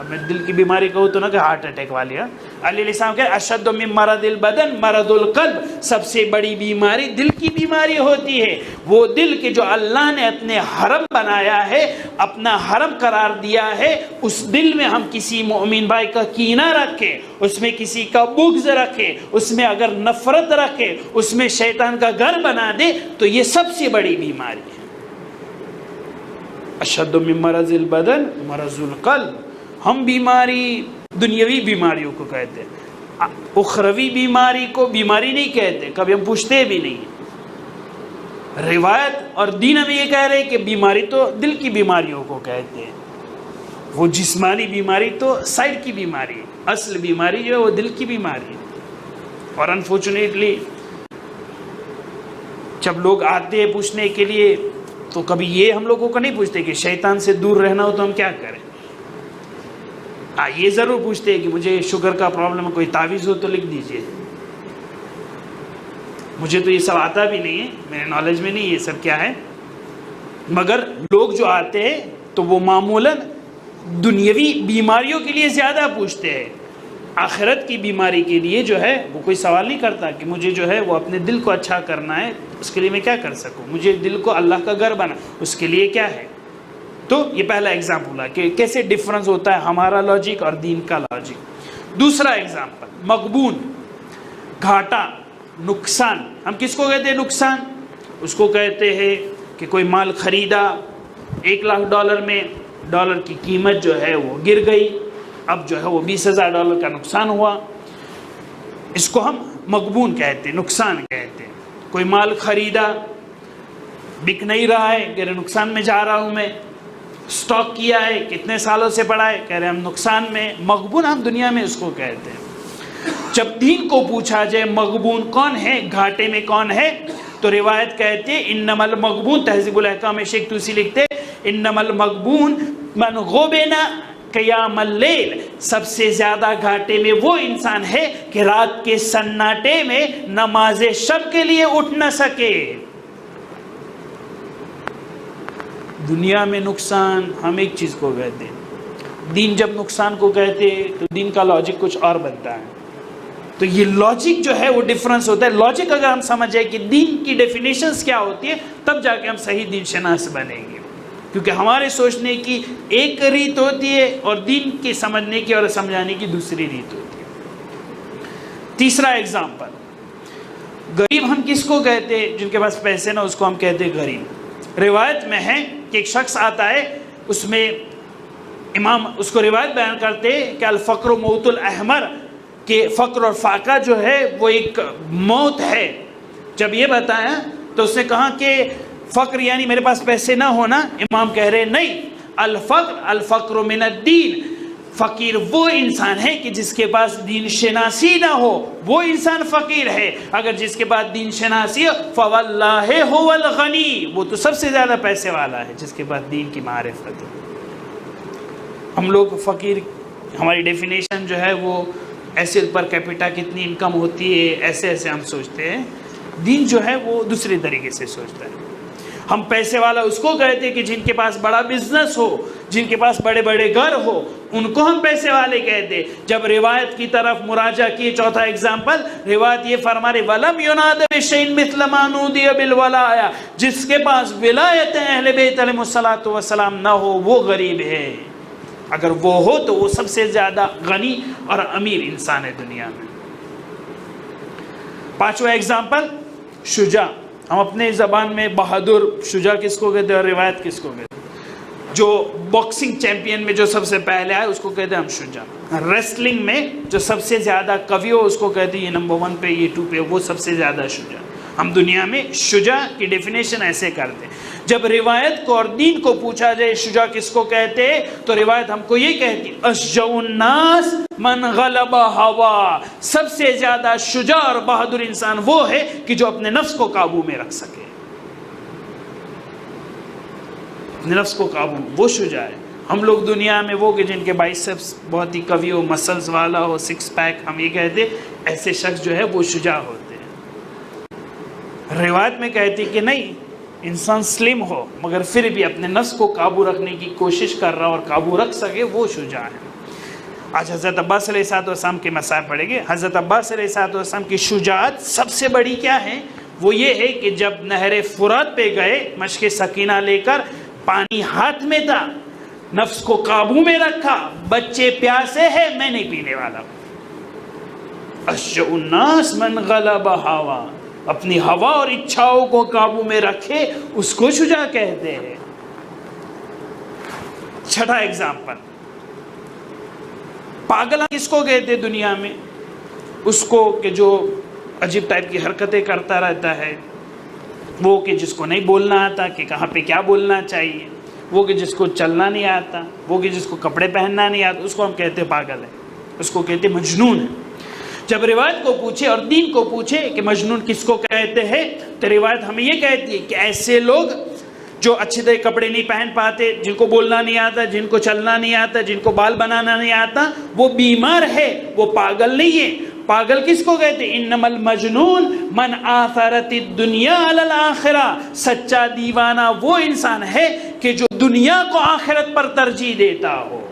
اب میں دل کی بیماری کہوں تو نہ کہ ہارٹ اٹیک والی، علی علیہ السلام کہے اشد من مرض البدن مرض القلب، سب سے بڑی بیماری دل کی بیماری ہوتی ہے۔ وہ دل کے جو اللہ نے اپنے حرم بنایا ہے، اپنا حرم قرار دیا ہے، اس دل میں ہم کسی مومن بھائی کا کینہ رکھے، اس میں کسی کا بغض رکھے، اس میں اگر نفرت رکھے، اس میں شیطان کا گھر بنا دے تو یہ سب سے بڑی بیماری ہے۔ اشد من مرض البدن مرض القلب۔ ہم بیماری دنیاوی بیماریوں کو کہتے ہیں، اخروی بیماری کو بیماری نہیں کہتے، کبھی ہم پوچھتے بھی نہیں۔ روایت اور دین ہمیں یہ کہہ رہے کہ بیماری تو دل کی بیماریوں کو کہتے ہیں، وہ جسمانی بیماری تو سائڈ کی بیماری ہے، اصل بیماری جو ہے وہ دل کی بیماری ہے۔ اور انفارچونیٹلی جب لوگ آتے ہیں پوچھنے کے لیے تو کبھی یہ ہم لوگوں کو نہیں پوچھتے کہ شیطان سے دور رہنا ہو تو ہم کیا کریں۔ یہ ضرور پوچھتے ہیں کہ مجھے شوگر کا پرابلم ہے، کوئی تعویذ ہو تو لکھ دیجئے۔ مجھے تو یہ سب آتا بھی نہیں ہے، میرے نالج میں نہیں یہ سب کیا ہے، مگر لوگ جو آتے ہیں تو وہ معمولاً دنیاوی بیماریوں کے لیے زیادہ پوچھتے ہیں، آخرت کی بیماری کے لیے جو ہے وہ کوئی سوال نہیں کرتا کہ مجھے جو ہے وہ اپنے دل کو اچھا کرنا ہے، اس کے لیے میں کیا کر سکوں، مجھے دل کو اللہ کا گھر بنا، اس کے لیے کیا ہے۔ تو یہ پہلا ایگزامپل ہے کہ کیسے ڈفرنس ہوتا ہے ہمارا لاجک اور دین کا لاجک۔ دوسرا ایگزامپل مغبون، گھاٹا، نقصان۔ ہم کس کو کہتے ہیں نقصان؟ اس کو کہتے ہیں کہ کوئی مال خریدا $1,00,000 میں، ڈالر کی قیمت جو ہے وہ گر گئی، اب جو ہے وہ $20,000 کا نقصان ہوا، اس کو ہم مغبون کہتے ہیں، نقصان کہتے ہیں۔ کوئی مال خریدا بک نہیں رہا ہے، کہہ رہے نقصان میں جا رہا ہوں میں، سٹاک کیا ہے کتنے سالوں سے پڑا ہے، کہہ رہے ہم نقصان میں۔ مغبون ہم دنیا میں اس کو کہتے ہیں۔ جب دین کو پوچھا جائے مغبون کون ہے، گھاٹے میں کون ہے، تو روایت کہتے ہیں انما المغبون، تہذیب الاحکام میں شیخ توسی لکھتے انما المغبون من غبن قیام اللیل، سب سے زیادہ گھاٹے میں وہ انسان ہے کہ رات کے سناٹے میں نماز شب کے لیے اٹھ نہ سکے۔ دنیا میں نقصان ہم ایک چیز کو کہتے ہیں، دین جب نقصان کو کہتے ہیں تو دین کا لاجک کچھ اور بنتا ہے۔ تو یہ لاجک جو ہے وہ ڈفرنس ہوتا ہے۔ لاجک اگر ہم سمجھ جائے کہ دین کی ڈیفینیشنز کیا ہوتی ہے تب جا کے ہم صحیح دین شناس بنیں گے، کیونکہ ہمارے سوچنے کی ایک ریت ہوتی ہے اور دین کے سمجھنے کی اور سمجھانے کی دوسری ریت ہوتی ہے۔ تیسرا ایگزامپل، غریب ہم کس کو کہتے ہیں؟ جن کے پاس پیسے نہ اس کو ہم کہتے ہیں غریب۔ روایت میں ہے کہ ایک شخص آتا ہے، اس میں امام اس کو روایت بیان کرتے کہ الفقر موت الاحمر، کہ فقر اور فاقہ جو ہے وہ ایک موت ہے۔ جب یہ بتایا تو اس نے کہا کہ فقر یعنی میرے پاس پیسے نہ ہونا، امام کہہ رہے نہیں، الفقر من الدین، فقیر وہ انسان ہے کہ جس کے پاس دین شناسی نہ ہو، وہ انسان فقیر ہے۔ اگر جس کے پاس دین شناسی ہو فواللہ هو الغنی، وہ تو سب سے زیادہ پیسے والا ہے جس کے پاس دین کی معرفت ہے۔ ہم لوگ فقیر، ہماری ڈیفینیشن جو ہے وہ ایسے پر کیپیٹا کتنی انکم ہوتی ہے ایسے ہم سوچتے ہیں، دین جو ہے وہ دوسرے طریقے سے سوچتا ہے۔ ہم پیسے والا اس کو کہتے ہیں کہ جن کے پاس بڑا بزنس ہو، جن کے پاس بڑے بڑے گھر ہو، ان کو ہم پیسے والے کہتے ہیں۔ جب روایت کی طرف مراجعہ کیے، چوتھا ایگزامپل، روایت یہ فرما رہے وَلَمْ يُنَادَ بِشَيْءٍ مِثْلَ مَا نُودِيَ بِالْوَلَايَةِ، جس کے پاس ولایت اہل بیت علیہ الصلوۃ والسلام نہ ہو وہ غریب ہے۔ اگر وہ ہو تو وہ سب سے زیادہ غنی اور امیر انسان ہے دنیا میں۔ پانچواں ایگزامپل شجاع، ہم اپنے زبان میں بہادر، شجاع کس کو کہتے ہیں اور روایت کس کو کہتے ہیں؟ جو باکسنگ چیمپئن میں جو سب سے پہلے آئے اس کو کہتے ہیں ہم شجاع۔ ریسلنگ میں جو سب سے زیادہ قوی ہو اس کو کہتے ہیں یہ نمبر 1 پہ، یہ 2 پہ، وہ سب سے زیادہ شجاع۔ ہم دنیا میں شجاع کی ڈیفینیشن ایسے کرتے ہیں۔ جب روایت کو اور دین کو پوچھا جائے شجاع کس کو کہتے تو روایت ہم کو یہ کہتی اشجع الناس من غلب ہوا، سب سے زیادہ شجاع اور بہادر انسان وہ ہے کہ جو اپنے نفس کو قابو میں رکھ سکے، اپنے نفس کو قابو، وہ شجاع ہے۔ ہم لوگ دنیا میں وہ کہ جن کے بائسپس بہت ہی قوی ہو، مسلز والا ہو، 6 پیک، ہم یہ کہتے ایسے شخص جو ہے وہ شجاع ہوتے ہیں۔ روایت میں کہتی کہ نہیں، انسان سلم ہو مگر پھر بھی اپنے نفس کو قابو رکھنے کی کوشش کر رہا اور قابو رکھ سکے، وہ شجاع ہے۔ آج حضرت عباس علیہ السلام کے مسائل پڑھیں گے۔ حضرت عباس علیہ السلام کی شجاعت سب سے بڑی کیا ہے؟ وہ یہ ہے کہ جب نہر فرات پہ گئے مشق سکینہ لے کر، پانی ہاتھ میں تھا، نفس کو قابو میں رکھا، بچے پیاسے ہیں میں نہیں پینے والا۔ اشجع الناس من غلب ہوا، اپنی ہوا اور اچھاؤں کو قابو میں رکھے، اس کو شجاع کہتے ہیں۔ چھٹا ایگزامپل، پاگل کس کو کہتے دنیا میں؟ اس کو کہ جو عجیب ٹائپ کی حرکتیں کرتا رہتا ہے، وہ کہ جس کو نہیں بولنا آتا کہ کہاں پہ کیا بولنا چاہیے، وہ کہ جس کو چلنا نہیں آتا، وہ کہ جس کو کپڑے پہننا نہیں آتا، اس کو ہم کہتے پاگل ہے، اس کو کہتے مجنون ہے۔ جب روایت کو پوچھے اور دین کو پوچھے کہ مجنون کس کو کہتے ہیں تو روایت ہمیں یہ کہتی ہے کہ ایسے لوگ جو اچھے طرح کپڑے نہیں پہن پاتے، جن کو بولنا نہیں آتا، جن کو چلنا نہیں آتا، جن کو بال بنانا نہیں آتا، وہ بیمار ہے، وہ پاگل نہیں ہے۔ پاگل کس کو کہتے ہیں؟ انما المجنون من آثرت الدنیا علی الآخرہ، سچا دیوانہ وہ انسان ہے کہ جو دنیا کو آخرت پر ترجیح دیتا ہو،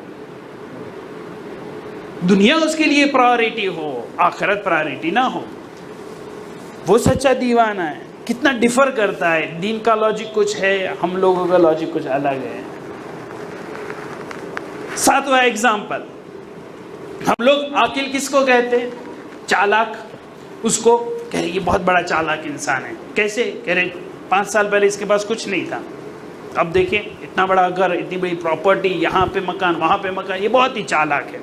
دنیا اس کے لیے پرائورٹی ہو، آخرت پرائورٹی نہ ہو، وہ سچا دیوانہ ہے۔ کتنا ڈیفر کرتا ہے، دین کا لاجک کچھ ہے، ہم لوگوں کا لاجک کچھ الگ ہے۔ ساتواں ایگزامپل، ہم لوگ عاقل کس کو کہتے ہیں؟ چالاک، اس کو کہہ رہے یہ بہت بڑا چالاک انسان ہے۔ کیسے؟ کہہ رہے 5 سال پہلے اس کے پاس کچھ نہیں تھا، اب دیکھیں اتنا بڑا گھر، اتنی بڑی پراپرٹی، یہاں پہ مکان، وہاں پہ مکان، یہ بہت ہی چالاک ہے۔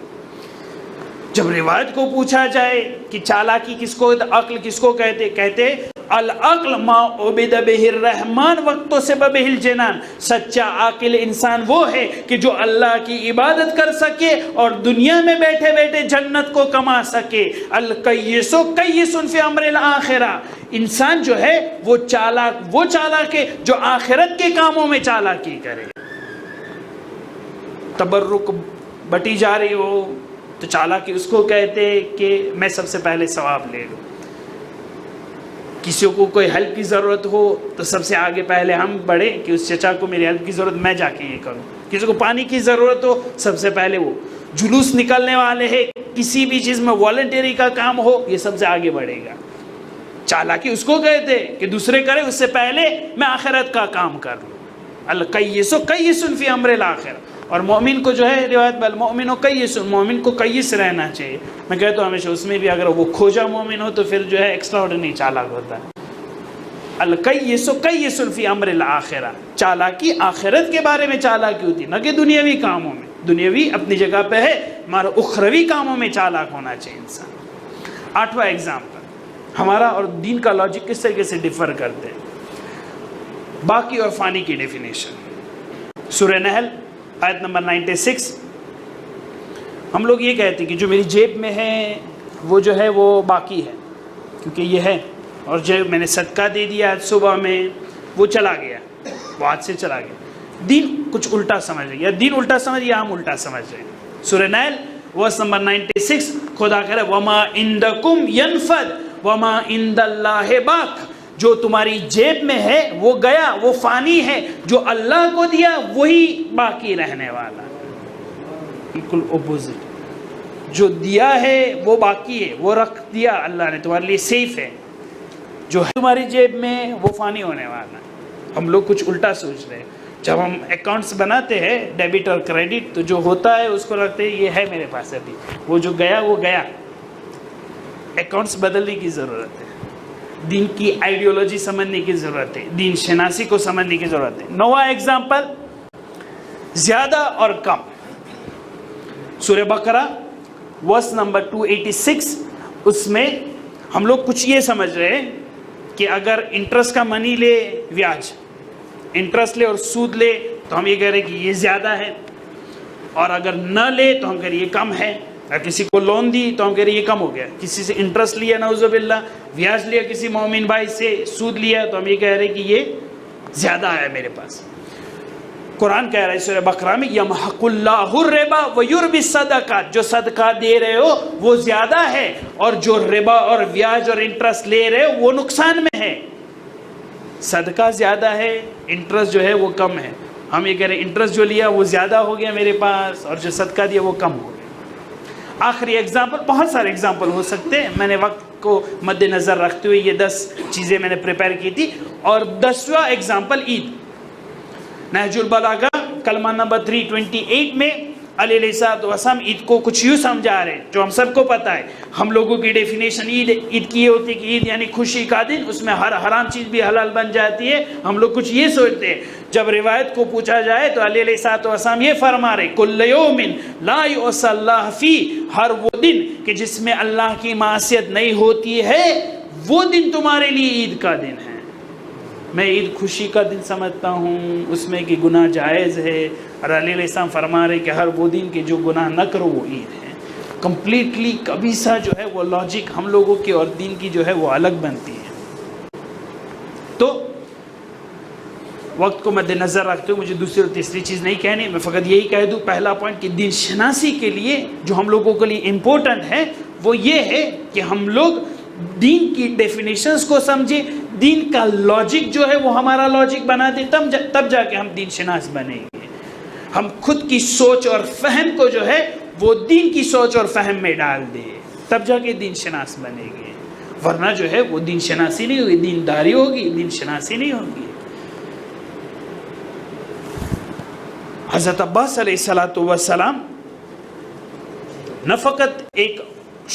جب روایت کو پوچھا جائے کہ چالاکی کس کو، عقل کس کو کہتے، کہتے العقل ما عبد بہ الرحمن وقت سے بہ الجنان، سچا عاقل انسان وہ ہے کہ جو اللہ کی عبادت کر سکے اور دنیا میں بیٹھے بیٹھے جنت کو کما سکے۔ القیس قیس فی امر الآخرہ، انسان جو ہے وہ چالاک ہے جو آخرت کے کاموں میں چالاکی کرے۔ تبرک بٹی جا رہی ہو تو چالاکی اس کو کہتے کہ میں سب سے پہلے ثواب لے لوں، کسی کو کوئی ہیلپ کی ضرورت ہو تو سب سے آگے پہلے ہم بڑھے کہ اس چچا کو میری ہیلپ کی ضرورت، میں جا کے یہ کروں۔ کسی کو پانی کی ضرورت ہو سب سے پہلے وہ جلوس نکلنے والے ہیں، کسی بھی چیز میں والنٹری کا کام ہو یہ سب سے آگے بڑھے گا۔ چالاکی اس کو کہتے کہ دوسرے کرے اس سے پہلے میں آخرت کا کام کر لوں۔ القیس قیس فی امر الآخرہ۔ اور مومن کو جو ہے روایت میں المؤمن قیس، مومن کو قیس رہنا چاہیے۔ میں کہتا ہوں ہمیشہ اس میں بھی اگر وہ کھوجا مومن ہو تو پھر جو ہے ایکسٹرا آرڈنری چالاک ہوتا ہے۔ القیس قیس فی امر الآخرہ، چالاکی آخرت کے بارے میں چالاکی ہوتی، نہ کہ دنیاوی کاموں میں۔ دنیاوی اپنی جگہ پہ ہے، ہمارا اخروی کاموں میں چالاک ہونا چاہیے انسان۔ 8واں ایگزامپل، ہمارا اور دین کا لاجک کس طریقے سے ڈیفر کرتے ہیں۔ باقی اور فانی کی ڈیفینیشن، سورہ نحل آیت نمبر 96، ہم لوگ یہ کہتے ہیں کہ جو میری جیب میں ہے وہ جو ہے وہ باقی ہے، کیونکہ یہ ہے، اور جو میں نے صدقہ دے دیا صبح میں وہ چلا گیا، وہ ہاتھ سے چلا گیا۔ دین کچھ الٹا سمجھ رہے، یا دین الٹا سمجھ یا ہم الٹا سمجھ رہے ہیں۔ سورہ نحل ورس نمبر 96، خدا کہہ رہا ہے وما عندکم ینفد وما عند اللہ باق، جو تمہاری جیب میں ہے وہ گیا، وہ فانی ہے، جو اللہ کو دیا وہی باقی رہنے والا۔ بالکل اپوزٹ، جو دیا ہے وہ باقی ہے، وہ رکھ دیا اللہ نے تمہارے لیے، سیف ہے، جو ہے تمہاری جیب میں وہ فانی ہونے والا ہے۔ ہم لوگ کچھ الٹا سوچ رہے ہیں۔ جب ہم اکاؤنٹس بناتے ہیں ڈیبٹ اور کریڈٹ، تو جو ہوتا ہے اس کو لگتے ہیں یہ ہے میرے پاس ابھی، وہ جو گیا وہ گیا. اکاؤنٹس بدلنے کی ضرورت ہے، دین کی آئیڈیالوجی سمجھنے کی ضرورت ہے، دین شناسی کو سمجھنے کی ضرورت ہے. نواں ایگزامپل زیادہ اور کم. سورہ بقرہ ورس نمبر 286، اس میں ہم لوگ کچھ یہ سمجھ رہے ہیں کہ اگر انٹرسٹ کا منی لے، بیاج انٹرسٹ لے اور سود لے تو ہم یہ کہہ رہے ہیں کہ یہ زیادہ ہے، اور اگر نہ لے تو ہم کہہ رہے ہیں یہ کم ہے. اگر کسی کو لون دی تو ہم کہہ رہے ہیں یہ کم ہو گیا. کسی سے انٹرسٹ لیا نعوذ باللہ، بیاج لیا کسی مومن بھائی سے، سود لیا، تو ہم یہ کہہ رہے ہیں کہ یہ زیادہ ہے میرے پاس. قرآن کہہ رہا ہے سورہ بقرہ میں یمحق اللہ الربا ویربی الصدقات، جو صدقہ دے رہے ہو وہ زیادہ ہے، اور جو ربا اور بیاج اور انٹرسٹ لے رہے ہو وہ نقصان میں ہے. صدقہ زیادہ ہے، انٹرسٹ جو ہے وہ کم ہے. ہم یہ کہہ رہے ہیں انٹرسٹ جو لیا وہ زیادہ ہو گیا میرے پاس، اور جو صدقہ دیا وہ کم ہو گیا. آخری ایگزامپل، بہت سارے ایگزامپل ہو سکتے ہیں، میں نے وقت کو مد نظر رکھتے ہوئے یہ 10 چیزیں میں نے پریپئر کی تھی. اور 10واں ایگزامپل عید. نہج البلاغہ کلمہ نمبر 328 میں علیہ السلام عید کو کچھ یوں سمجھا رہے ہیں جو ہم سب کو پتہ ہے. ہم لوگوں کی ڈیفینیشن عید کی یہ ہوتی ہے کہ عید یعنی خوشی کا دن، اس میں ہر حرام چیز بھی حلال بن جاتی ہے. ہم لوگ کچھ یہ سوچتے ہیں. جب روایت کو پوچھا جائے تو علیہ السلام یہ فرما رہے کل یوم لا یعصی اللہ فی، ہر وہ دن کہ جس میں اللہ کی معصیت نہیں ہوتی ہے وہ دن تمہارے لیے عید کا دن ہے. میں عید خوشی کا دن سمجھتا ہوں، اس میں کہ گناہ جائز ہے، اور علیہ السلام فرما رہے کہ ہر وہ دن کہ جو گناہ نہ کرو وہ عید ہے. کمپلیٹلی کبھی سا جو ہے وہ لاجک ہم لوگوں کی اور دین کی جو ہے وہ الگ بنتی ہے. تو وقت کو مد نظر رکھتے ہوئے مجھے دوسری اور تیسری چیز نہیں کہنی، میں فقط یہی کہہ دوں پہلا پوائنٹ کہ دین شناسی کے لیے جو ہم لوگوں کے لیے امپورٹنٹ ہے وہ یہ ہے کہ ہم لوگ دین کی ڈیفینیشنز کو سمجھیں، دین کا لاجک جو ہے وہ ہمارا لاجک بنا دیں، تب جا کے ہم دین شناس بنیں گے. ہم خود کی سوچ اور فہم کو جو ہے وہ دین کی سوچ اور فہم میں ڈال دیں، تب جا کے دین شناس بنیں گے. ورنہ جو ہے وہ دین شناسی نہیں ہوگی، دین داری ہوگی، دین شناسی نہیں ہوگی. حضرت عباس علیہ السلام نہ فقط ایک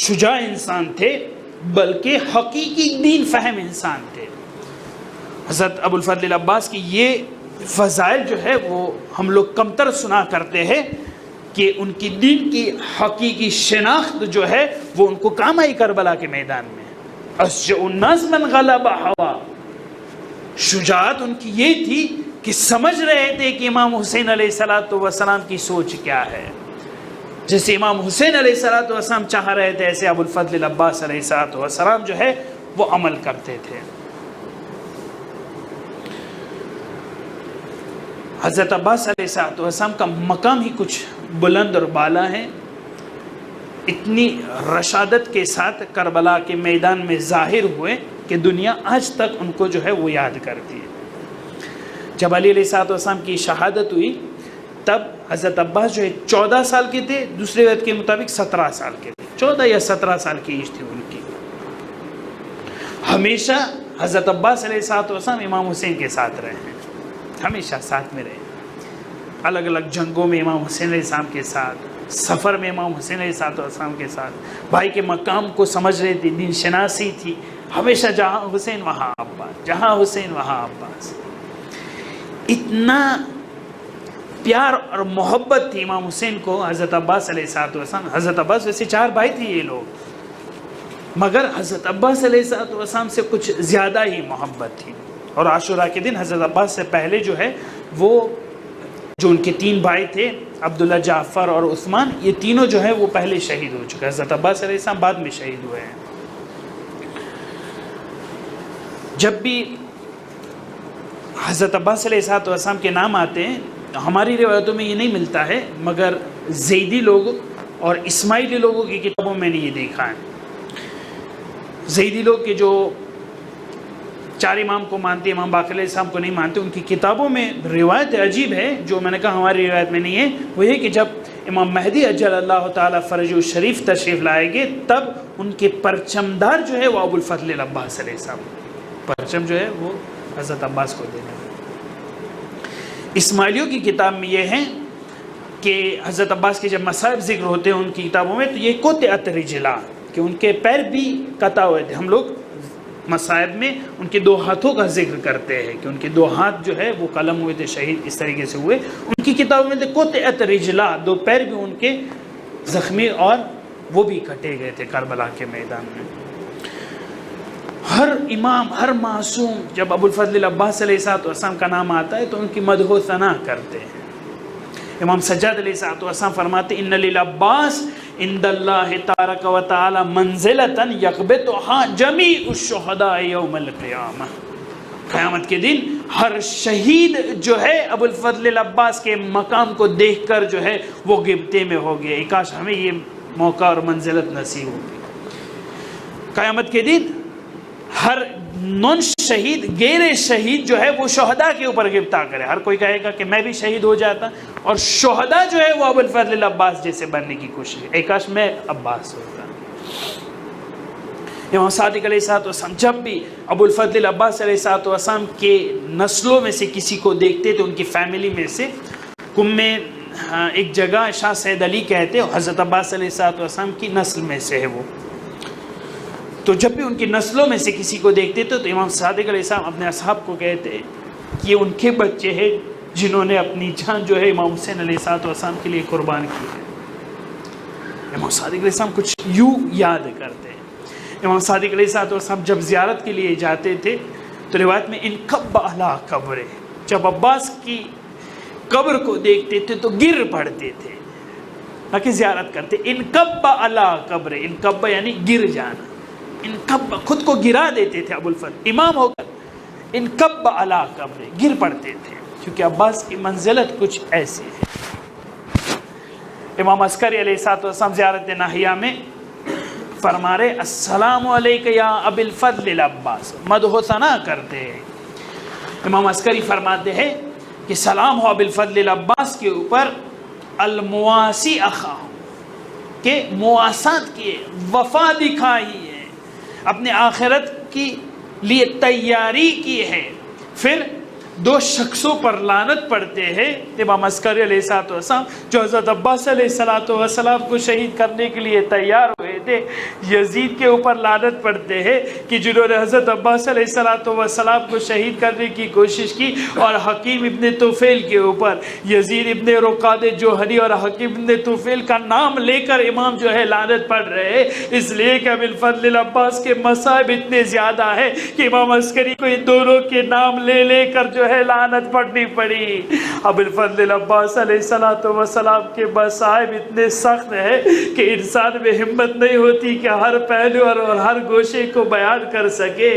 شجاع انسان تھے بلکہ حقیقی دین فہم انسان تھے. حضرت ابو الفضل العباس کی یہ فضائل جو ہے وہ ہم لوگ کمتر سنا کرتے ہیں کہ ان کی دین کی حقیقی شناخت جو ہے وہ ان کو کام آئی کربلا کے میدان میں. اشجع الناس من غلب ہوا، شجاعت ان کی یہ تھی کہ سمجھ رہے تھے کہ امام حسین علیہ السلام کی سوچ کیا ہے. جیسے امام حسین علیہ السلام چاہ رہے تھے ایسے ابو الفضل العباس علیہ السلام جو ہے وہ عمل کرتے تھے. حضرت عباس علیہ السلام کا مقام ہی کچھ بلند اور بالا ہے. اتنی رشادت کے ساتھ کربلا کے میدان میں ظاہر ہوئے کہ دنیا آج تک ان کو جو ہے وہ یاد کرتی ہے. جب علی علیہ السلام کی شہادت ہوئی تب حضرت عباس جو ہے 14 سال کے تھے، دوسرے روایت کے مطابق 17 سال کے تھے، 14 یا 17 سال کی ایج تھی ان کی. ہمیشہ حضرت عباس علیہ السلام امام حسین کے ساتھ رہے ہیں، ہمیشہ ساتھ میں رہے. الگ الگ جنگوں میں امام حسین علیہ السلام کے ساتھ، سفر میں امام حسین علیہ السلام کے ساتھ. بھائی کے مقام کو سمجھ رہے تھے، دین شناسی تھی. ہمیشہ جہاں حسین وہاں عباس، جہاں حسین وہاں عباس. اتنا پیار اور محبت تھی امام حسین کو حضرت عباس علیہ السلام. حضرت عباس ویسے 4 بھائی تھے یہ لوگ، مگر حضرت عباس علیہ السلام سے کچھ زیادہ ہی محبت تھی. اور عاشوراء کے دن حضرت عباس سے پہلے جو ہے وہ جو ان کے 3 بھائی تھے عبداللہ، جعفر اور عثمان، یہ تینوں جو ہے وہ پہلے شہید ہو چکے. حضرت عباس علیہ السلام بعد میں شہید ہوئے ہیں. جب بھی حضرت عباس علیہ السلام کے نام آتے ہیں ہماری روایتوں میں یہ نہیں ملتا ہے، مگر زیدی لوگ اور اسماعیلی لوگوں کی کتابوں میں نے یہ دیکھا ہے. زیدی لوگ کے جو 4 امام کو مانتے، امام باقر علیہ السلام کو نہیں مانتے، ان کی کتابوں میں روایت عجیب ہے جو میں نے کہا ہماری روایت میں نہیں ہے. وہ یہ کہ جب امام مہدی اجل اللہ تعالیٰ فرج الشریف تشریف لائیں گے تب ان کے پرچمدار جو ہے وہ ابو الفضل العباس علیہ السلام، پرچم جو ہے وہ حضرت عباس کو دینا. اسماعیلیوں کی کتاب میں یہ ہے کہ حضرت عباس کے جب مصائب ذکر ہوتے ہیں ان کی کتابوں میں، تو یہ قطعت رجلا، کہ ان کے پیر بھی قطع ہوئے تھے. ہم لوگ مصائب میں ان کے 2 ہاتھوں کا ذکر کرتے ہیں کہ ان کے 2 ہاتھ جو ہے وہ قلم ہوئے تھے، شہید اس طریقے سے ہوئے. ان کی کتابوں میں تھے قطعت رجلا، 2 پیر بھی ان کے زخمی اور وہ بھی کٹے گئے تھے کربلا کے میدان میں. ہر امام، ہر معصوم جب ابو الفضل العباس علیہ السلام کا نام آتا ہے تو ان کی مدح و ثنا کرتے ہیں. امام سجاد علیہ السلام فرماتے ان للعباس عند اللہ تبارک و تعالی منزلۃ یقبضها جمیع الشہداء یوم القیامہ. قیامت کے دن ہر شہید جو ہے ابو الفضل العباس کے مقام کو دیکھ کر جو ہے وہ غبطے میں ہو گئے. کاش ہمیں یہ موقع اور منزلت نصیب ہوگی. قیامت کے دن ہر نون شہید، غیر شہید جو ہے وہ شہداء کے اوپر غبطہ کرے. ہر کوئی کہے گا کہ میں بھی شہید ہو جاتا، اور شہداء جو ہے وہ ابو الفضل العباس جیسے بننے کی کوشش ہے. کاش میں عباس ہوتا. امام صادق علیہ السلام جب بھی ابو الفضل العباس علیہ السلام کے نسلوں میں سے کسی کو دیکھتے تھے، ان کی فیملی میں سے، کم میں ایک جگہ شاہ سید علی کہتے ہیں، حضرت عباس علیہ السلام کی نسل میں سے ہے وہ. تو جب بھی ان کی نسلوں میں سے کسی کو دیکھتے تھے تو امام صادق علیہ السلام اپنے اصحاب کو کہتے کہ یہ ان کے بچے ہیں جنہوں نے اپنی جان جو ہے امام حسین علیہ السلام کے لیے قربان کی ہے. امام صادق علیہ السلام کچھ یوں یاد کرتے ہیں. امام صادق علیہ السلام جب زیارت کے لیے جاتے تھے تو روایت میں انقب علی قبر، جب عباس کی قبر کو دیکھتے تھے تو گر پڑتے تھے، نہ کہ زیارت کرتے. انقب علی قبر، انقب یعنی گر جانا، انقب خود کو گرا دیتے تھے. ابو الفضل امام ہو کر انقب علی قبر، گر پڑتے تھے، کیونکہ عباس کی منزلت کچھ ایسی ہے. امام عسکری علیہ السلام زیارت ناہیہ میں فرما رہے السلام علیک یا ابی الفضل العباس، مدح و ثنا کرتے ہیں. امام عسکری فرماتے ہیں کہ سلام ہو ابی الفضل العباس کے اوپر، المواسی اخا، کہ مواسات کیے، وفا دکھائی ہے، اپنے آخرت کی لیے تیاری کی ہے. پھر 2 شخصوں پر لعنت پڑھتے ہیں. امام عسکری علیہ السلام جو حضرت عباس علیہ السلام کو شہید کرنے کے لیے تیار ہوئے تھے، یزید کے اوپر لعنت پڑھتے ہیں کہ جنہوں نے حضرت عباس علیہ السلام کو شہید کرنے کی کوشش کی، اور حکیم ابن طفیل کے اوپر یزید ابن رقاد جوہری اور حکیم ابن طفیل کا نام لے کر امام جو ہے لعنت پڑھ رہے ہیں، اس لیے کہ ابی الفضل العباس کے مصائب اتنے زیادہ ہیں کہ امام عسکری کو ان دونوں کے نام لے لے کر جو ہے لعنت پڑھنی پڑی. ابو الفضل العباس علیہ السلام کے مصائب اتنے سخت ہیں کہ انسان میں ہمت نہیں ہوتی کہ ہر پہلو اور ہر گوشے کو بیان کر سکے.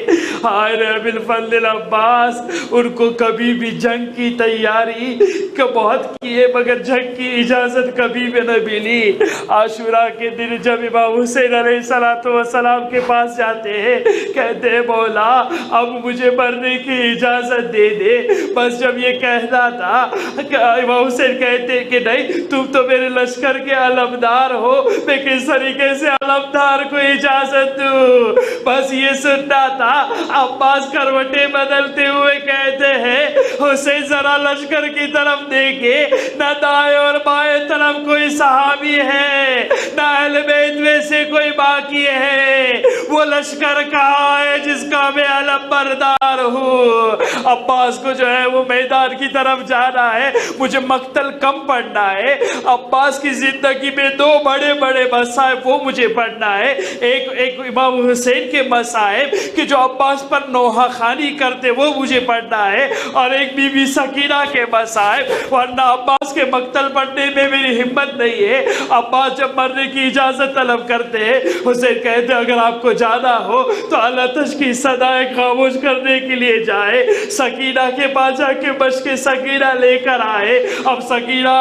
ابو الفضل العباس، ان کو کبھی بھی جنگ کی تیاری کا بہت کیے مگر جنگ کی اجازت کبھی بھی نہ ملی. عاشورہ کے دن جب امام حسین علیہ السلام کے پاس جاتے ہیں، کہتے ہیں مولا اب مجھے مرنے کی اجازت دے دے. بس جب یہ کہنا تھا کہ امام حسین کہتے کہ نہیں، تم تو میرے لشکر کے علمدار ہو، میں کس طریقے سے علمدار کو اجازت دوں. بس یہ سننا تھا. عباس کروٹیں بدلتے ہوئے کہتے ہیں حسین ذرا لشکر کی طرف دیکھے، نہ دائیں اور بائیں طرف کوئی صحابی ہے، نہ اہل بیت میں سے کوئی باقی ہے. وہ لشکر کہاں ہے جس کا میں علم بردار ہوں؟ عباس کو جو ہے وہ میدان کی طرف جانا ہے، مجھے مقتل کم پڑھنا ہے. عباس کی زندگی میں 2 بڑے بڑے مصائب وہ مجھے پڑھنا ہے. ایک امام حسین کے مصائب کہ جو عباس پر نوحہ خانی کرتے وہ مجھے پڑھنا ہے، اور ایک بی بی سکینہ کے مصائب، ورنہ عباس کے مقتل پڑھنے میں میری ہمت نہیں ہے. عباس جب مرنے کی اجازت طلب کرتے ہیں، حسین کہتے اگر آپ کو جانا ہو تو آتش کی صدائیں خاموش کرنے کے لیے جائے. سکینہ کے پاس جا کے مشق سکینہ لے کر آئے. اب سکینہ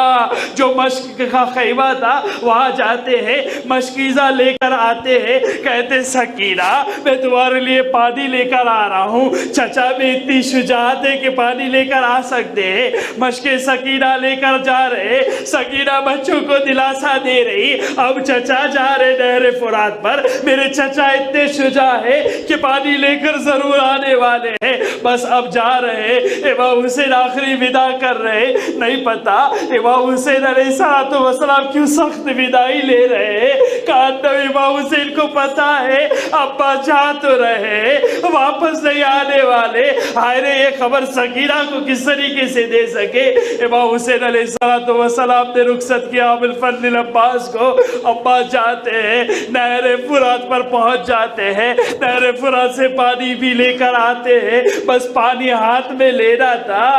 جو مشق کا خیمہ تھا وہاں جاتے ہیں، مشکیزہ لے کر آتے ہیں، کہتے سکینہ میں تمہارے لیے پانی لے کر آ رہا ہوں۔ چچا میں اتنی شجاعت ہے کہ پانی لے کر آ سکتے ہیں، مشق سکینہ لے کر جا رہے، سکینہ بچوں کو دلاسا دے رہی، اب چچا جا رہے نہر فرات پر، میرے چچا اتنے شجاع ہے کہ پانی لے کر ضرور آنے والے ہیں، بس اب جا رہے۔ امام حسین آخری ودا کر رہے، نہیں پتا امام حسین علیہ السلام کیوں سخت ودائی لے رہے، کہا امام حسین کو پتا ہے ابا جا تو رہے، واپس نہیں آنے والے، ہائے یہ خبر سکینہ کو کس طریقے سے دے سکے۔ امام حسین علیہ السلام نے رخصت کیا ابو الفضل عباس کو، عباس جاتے ہیں، نہر فرات پر پہنچ جاتے ہیں، نہر فرات سے پانی بھی لے کر آتے ہیں، بس پانی ہاتھ میں لینا تھا،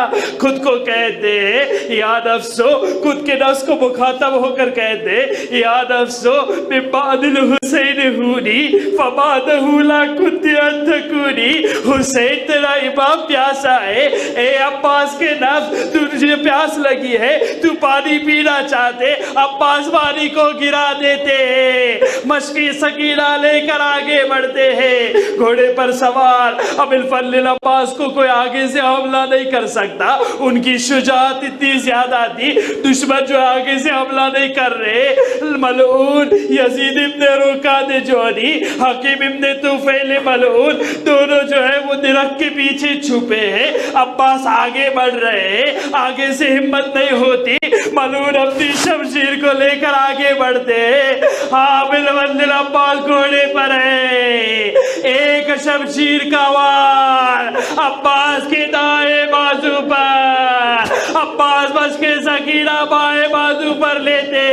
خود کو کہتے ہیں یا نفسو، خود کے نفس کو مخاطب ہو کر کہتے یا نفسو من بعد الحسین ہونی فبعدہ لا کنت ان تکونی، حسین تیرا امام پیاسا ہے، اے عباس کے نفس تجھے پیاس لگی ہے، تو پانی پینا چاہتے، عباس پانی کو گرا دیتے ہیں، مشقی سکینہ لے کر آگے بڑھتے ہیں، گھوڑے پر سوار ابو الفضل عباس کو کوئی آگے سے حملہ نہیں کر سکتا، ان کی شجاعت اتنی زیادہ تھی، دشمن جو آگے سے حملہ نہیں کر رہے، ملعون یزید ابن رکاد جوہری، حکیم ابن طفیل ملعون، دونوں جو ہے وہ درخت کے پیچھے چھپے ہیں، عباس آگے بڑھ رہے ہیں، آگے سے ہمت نہیں ہوتی، ملعون اپنی شمشیر کو لے کر آگے بڑھتے ہیں، ابو الفضل عباس گھوڑے پر ہے، ایک شمشیر کا وار عباس کے دائیں بازو پر، عباس بچ کے سکینہ بائیں بازو پر لیتے،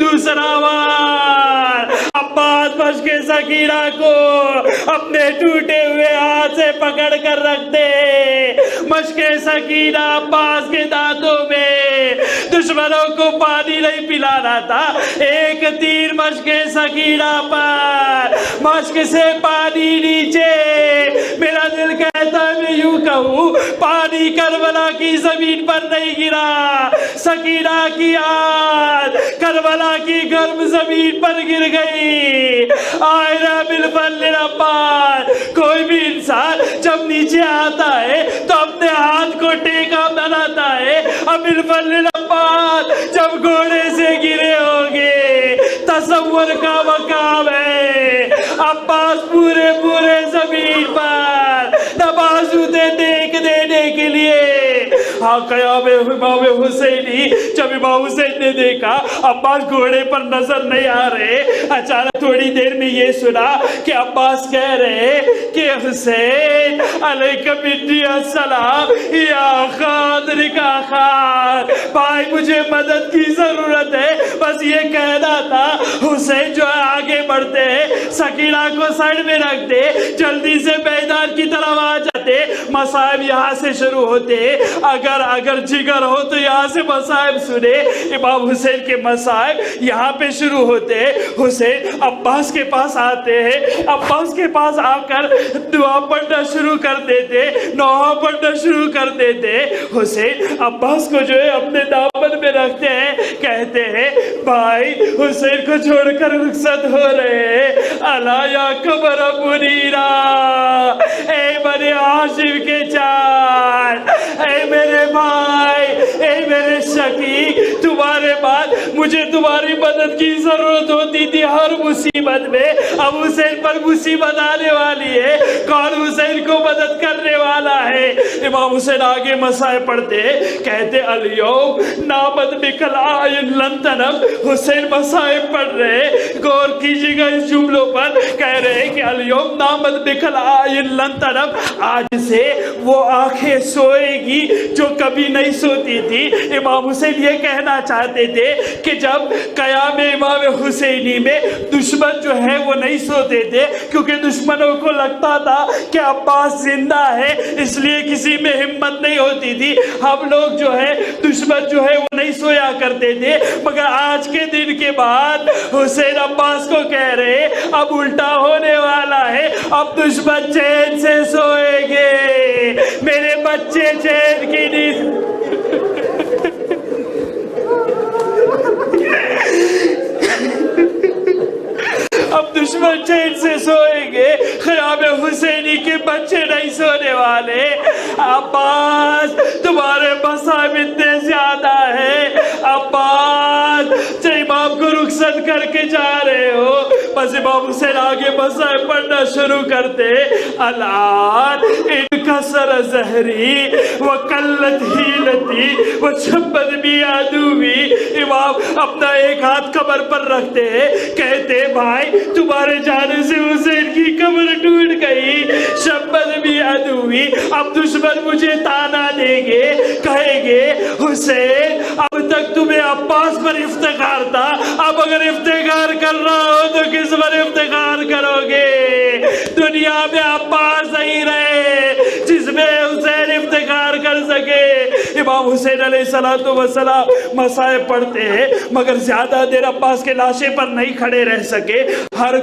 دوسرا وار عباس بچ کے سکینہ کو اپنے ٹوٹے ہوئے ہاتھ سے پکڑ کر رکھتے، مشق سکینہ عباس کے دانتوں میں، دشمنوں کو پانی نہیں پلانا تھا، ایک تیر مشق سکینہ پر، مشق سے پانی نیچے، میرا دل کہتا ہے میں یوں کہوں پانی کربلا کی زمین پر نہیں گرا، سکینہ کی آج کربلا کی گرم زمین پر گر گئی۔ آئرہ ابو الفضل عباس، کوئی بھی انسان جب نیچے آتا ہے تو اپنے ہاتھ کو ٹیکا بناتا ہے، ابو الفضل عباس جب گھوڑے سے گرے ہوں گے تصور کا مقام ہے، عباس پورے زمین پر نبازوتے دیکھ دینے کے لیے، ہاں قیام امام حسینی، جب امام حسین نے دیکھا عباس گھوڑے پر نظر نہیں آ رہے، اچانک تھوڑی دیر میں یہ سنا کہ عباس کہہ رہے کہ حسین علیکہ منی السلام یا خادر کا خان، بھائی مجھے مدد کی ضرورت ہے، بس یہ کہنا تھا۔ حسین جو ہے آگے بڑھتے ہیں، سکینہ کو سائڈ میں رکھتے، جلدی سے میدان کی طرف آ جاتے، مصائب یہاں سے شروع ہوتے، اگر جگر ہو تو یہاں سے مصائب سنے، امام حسین کے مصائب یہاں پہ شروع ہوتے، حسین عباس کے پاس آتے ہیں، عباس کے پاس آ کر دعا پڑھنا شروع کر دیتے، نوحہ پڑھنا شروع کر دیتے، حسین عباس کو جو ہے اپنے دامن میں رکھتے ہیں، کہتے ہیں بھائی حسین کو چھوڑ کر رخصت ہو رہے ہیں، الا یا قمر منیرا، اے بنی ہاشم کے چاند، اے میرے بھائی، اے میرے شقیق، تمہارے بعد مجھے تمہاری مدد کی ضرورت ہوتی تھی ہر مصیبت میں، اب حسین پر مصیبت آنے والی ہے، کون حسین کو مدد کرنے والا ہے؟ امام حسین آگے مصائب پڑھتے، کہتے الیوم نامت بکل آئین لن تنم، حسین مصائب پڑھ رہے، غور کیجئے گا اس جملوں پر، کہہ رہے کہ الیوم نامت بکل آئین لن تنم، آج سے وہ آنکھیں سوئے گی جو کبھی نہیں سوتی تھی۔ امام حسین یہ کہنا چاہتے تھے کہ جب قیام امام حسینی میں دشمن جو ہے وہ نہیں سوتے تھے، کیونکہ دشمنوں کو لگتا تھا کہ عباس زندہ ہے، اس لیے کسی میں ہمت نہیں ہوتی تھی، ہم لوگ جو ہے دشمن جو ہے وہ نہیں سویا کرتے تھے، مگر آج کے دن کے بعد حسین عباس کو کہہ رہے اب الٹا ہونے والا ہے، اب دشمن چین سے سوئیں گے، میرے بچے چین کی نیند دشمن چین سے سوئیں گے، خیام حسینی کے بچے نہیں سونے والے۔ عباس تمہارے مصائب اتنے زیادہ ہیں، عباس امام کو رخصت کر کے جا رہے ہو، بس امام حسین آگے مصائب پڑھنا شروع کرتے۔ الان انکسر ظہری وقلت حیلتی وچبد بی عدوی۔ امام اپنا ایک ہاتھ کمر پر رکھتے ہیں، کہتے بھائی تمہارے جانے سے حسین کی کمر ٹوٹ گئی، شبد بی عدوی، اب دشمن مجھے تانا دیں گے، کہیں گے حسین اب تک تمہیں عباس پر افتخار تھا، اب اگر افتخار کر رہا ہو تو کس پر افتخار کرو گے؟ دنیا میں عباس نہیں رہے جس میں حسین افتخار کر سکے۔ امام حسین علیہ السلام مصائب پڑھتے ہیں مگر زیادہ دیر عباس کے لاشے پر نہیں کھڑے رہ سکے۔ ہر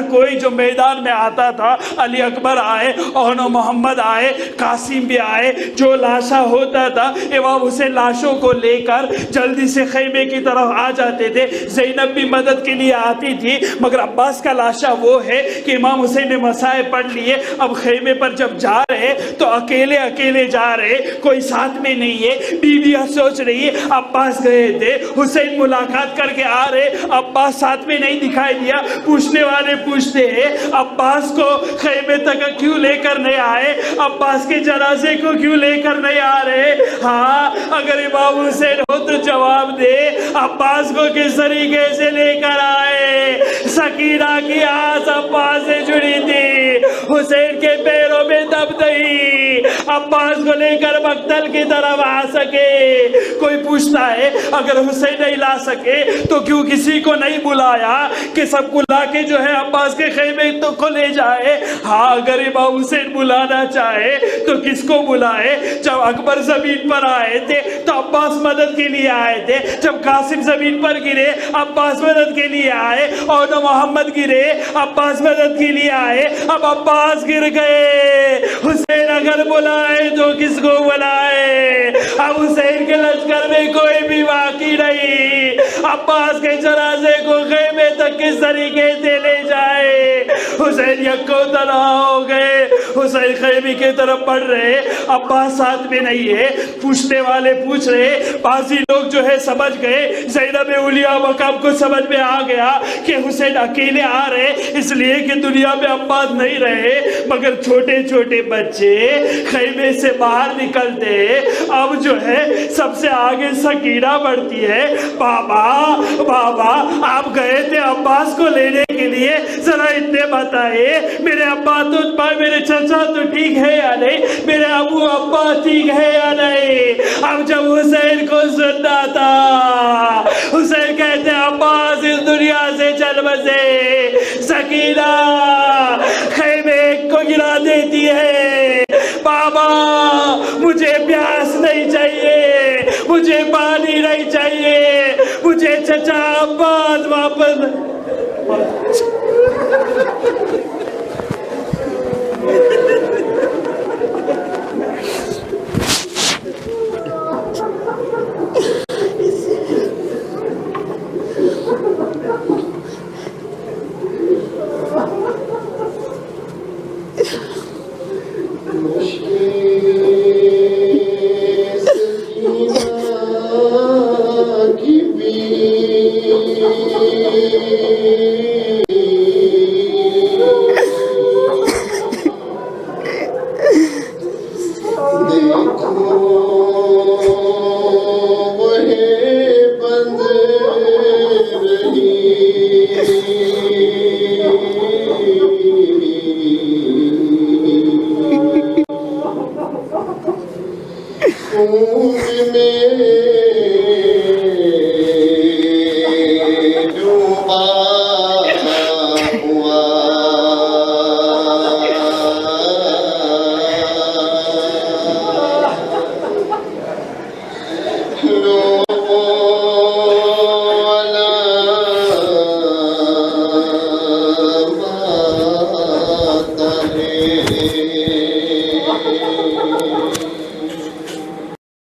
کوئی جو میدان میں آتا تھا، علی اکبر آئے، اون محمد آئے، قاسم بھی آئے، جو لاشا ہوتا تھا امام حسین لاشوں کو لے کر جلدی سے خیمے کی طرف آ جاتے تھے۔ زینب بھی مدد کے لیے آتی تھی مگر عباس کا لاشا وہ ہے کہ امام حسین نے مصائب پڑھ لیے، اب خیمے پر جب جا رہے تو اکیلے جا رہے، کوئی ساتھ میں نہیں ہے۔ بیویاں سوچ رہی ہے عباس گئے تھے، حسین ملاقات کر کے آ رہے، عباس ساتھ میں نہیں دکھائی دیا۔ پوچھنے والے پوچھتے ہیں عباس کو خیمے تک کیوں لے کر نہیں آئے، عباس کے جنازے کو کیوں لے کر نہیں آ رہے؟ ہاں اگر امام حسین ہو تو جواب دے، عباس کو کس طریقے سے لے کر آئے؟ سکینہ کی آس عباس سے جڑی تھی، حسین کے پیروں میں دب نہیں، عباس کو لے کر مقتل کی طرف آ سکے۔ کوئی پوچھتا ہے اگر حسین نہیں لا سکے تو کیوں کسی کو نہیں بلایا کہ سب کو لا کے جو ہے عباس کے خیمے کو لے جائے؟ ہاں اگر امام حسین بلانا چاہے تو کس کو بلائے؟ جب اکبر زمین پر آئے تھے تو عباس مدد کے لیے آئے تھے، جب قاسم زمین پر گرے عباس مدد کے لیے آئے، اور محمد گرے عباس مدد کے لیے آئے۔ اب عباس گر گئے، حسین اگر بلائے تو کس کو بلائے؟ اب حسین کے لشکر میں کوئی بھی باقی نہیں، عباس کے جنازے کو خیمے تک کس طریقے سے لے جائے؟ حسین یکو تنہا ہو گئے، حسین خیمے کی طرف بڑھ رہے، عباس ساتھ میں نہیں ہے۔ پوچھنے والے پوچھ رہے، بعضی لوگ جو ہے سمجھ گئے، زینب اولیاء مقام کو سمجھ میں آ گیا کہ حسین اکیلے آ رہے اس لیے کہ دنیا میں عباس نہیں رہے، مگر چھوٹے چھوٹے بچے خیمے سے باہر نکلتے۔ اب جو ہے سب سے آگے سکینہ بڑھتی ہے، بابا آپ گئے تھے عباس کو لینے کے لیے، ذرا اتنے بتائیے میرے ابا تو میرے چچا تو ٹھیک ہے یا نہیں، میرے ابو ابا ٹھیک ہے یا نہیں؟ اب جب حسین کو سننا تھا، حسین کہتے عباس اس دنیا سے چل بسے، سکینہ خیمے کو گرا دیتی ہے، بابا مجھے پیاس نہیں چاہیے، مجھے پانی نہیں چاہیے، مجھے چچا عباس واپس میں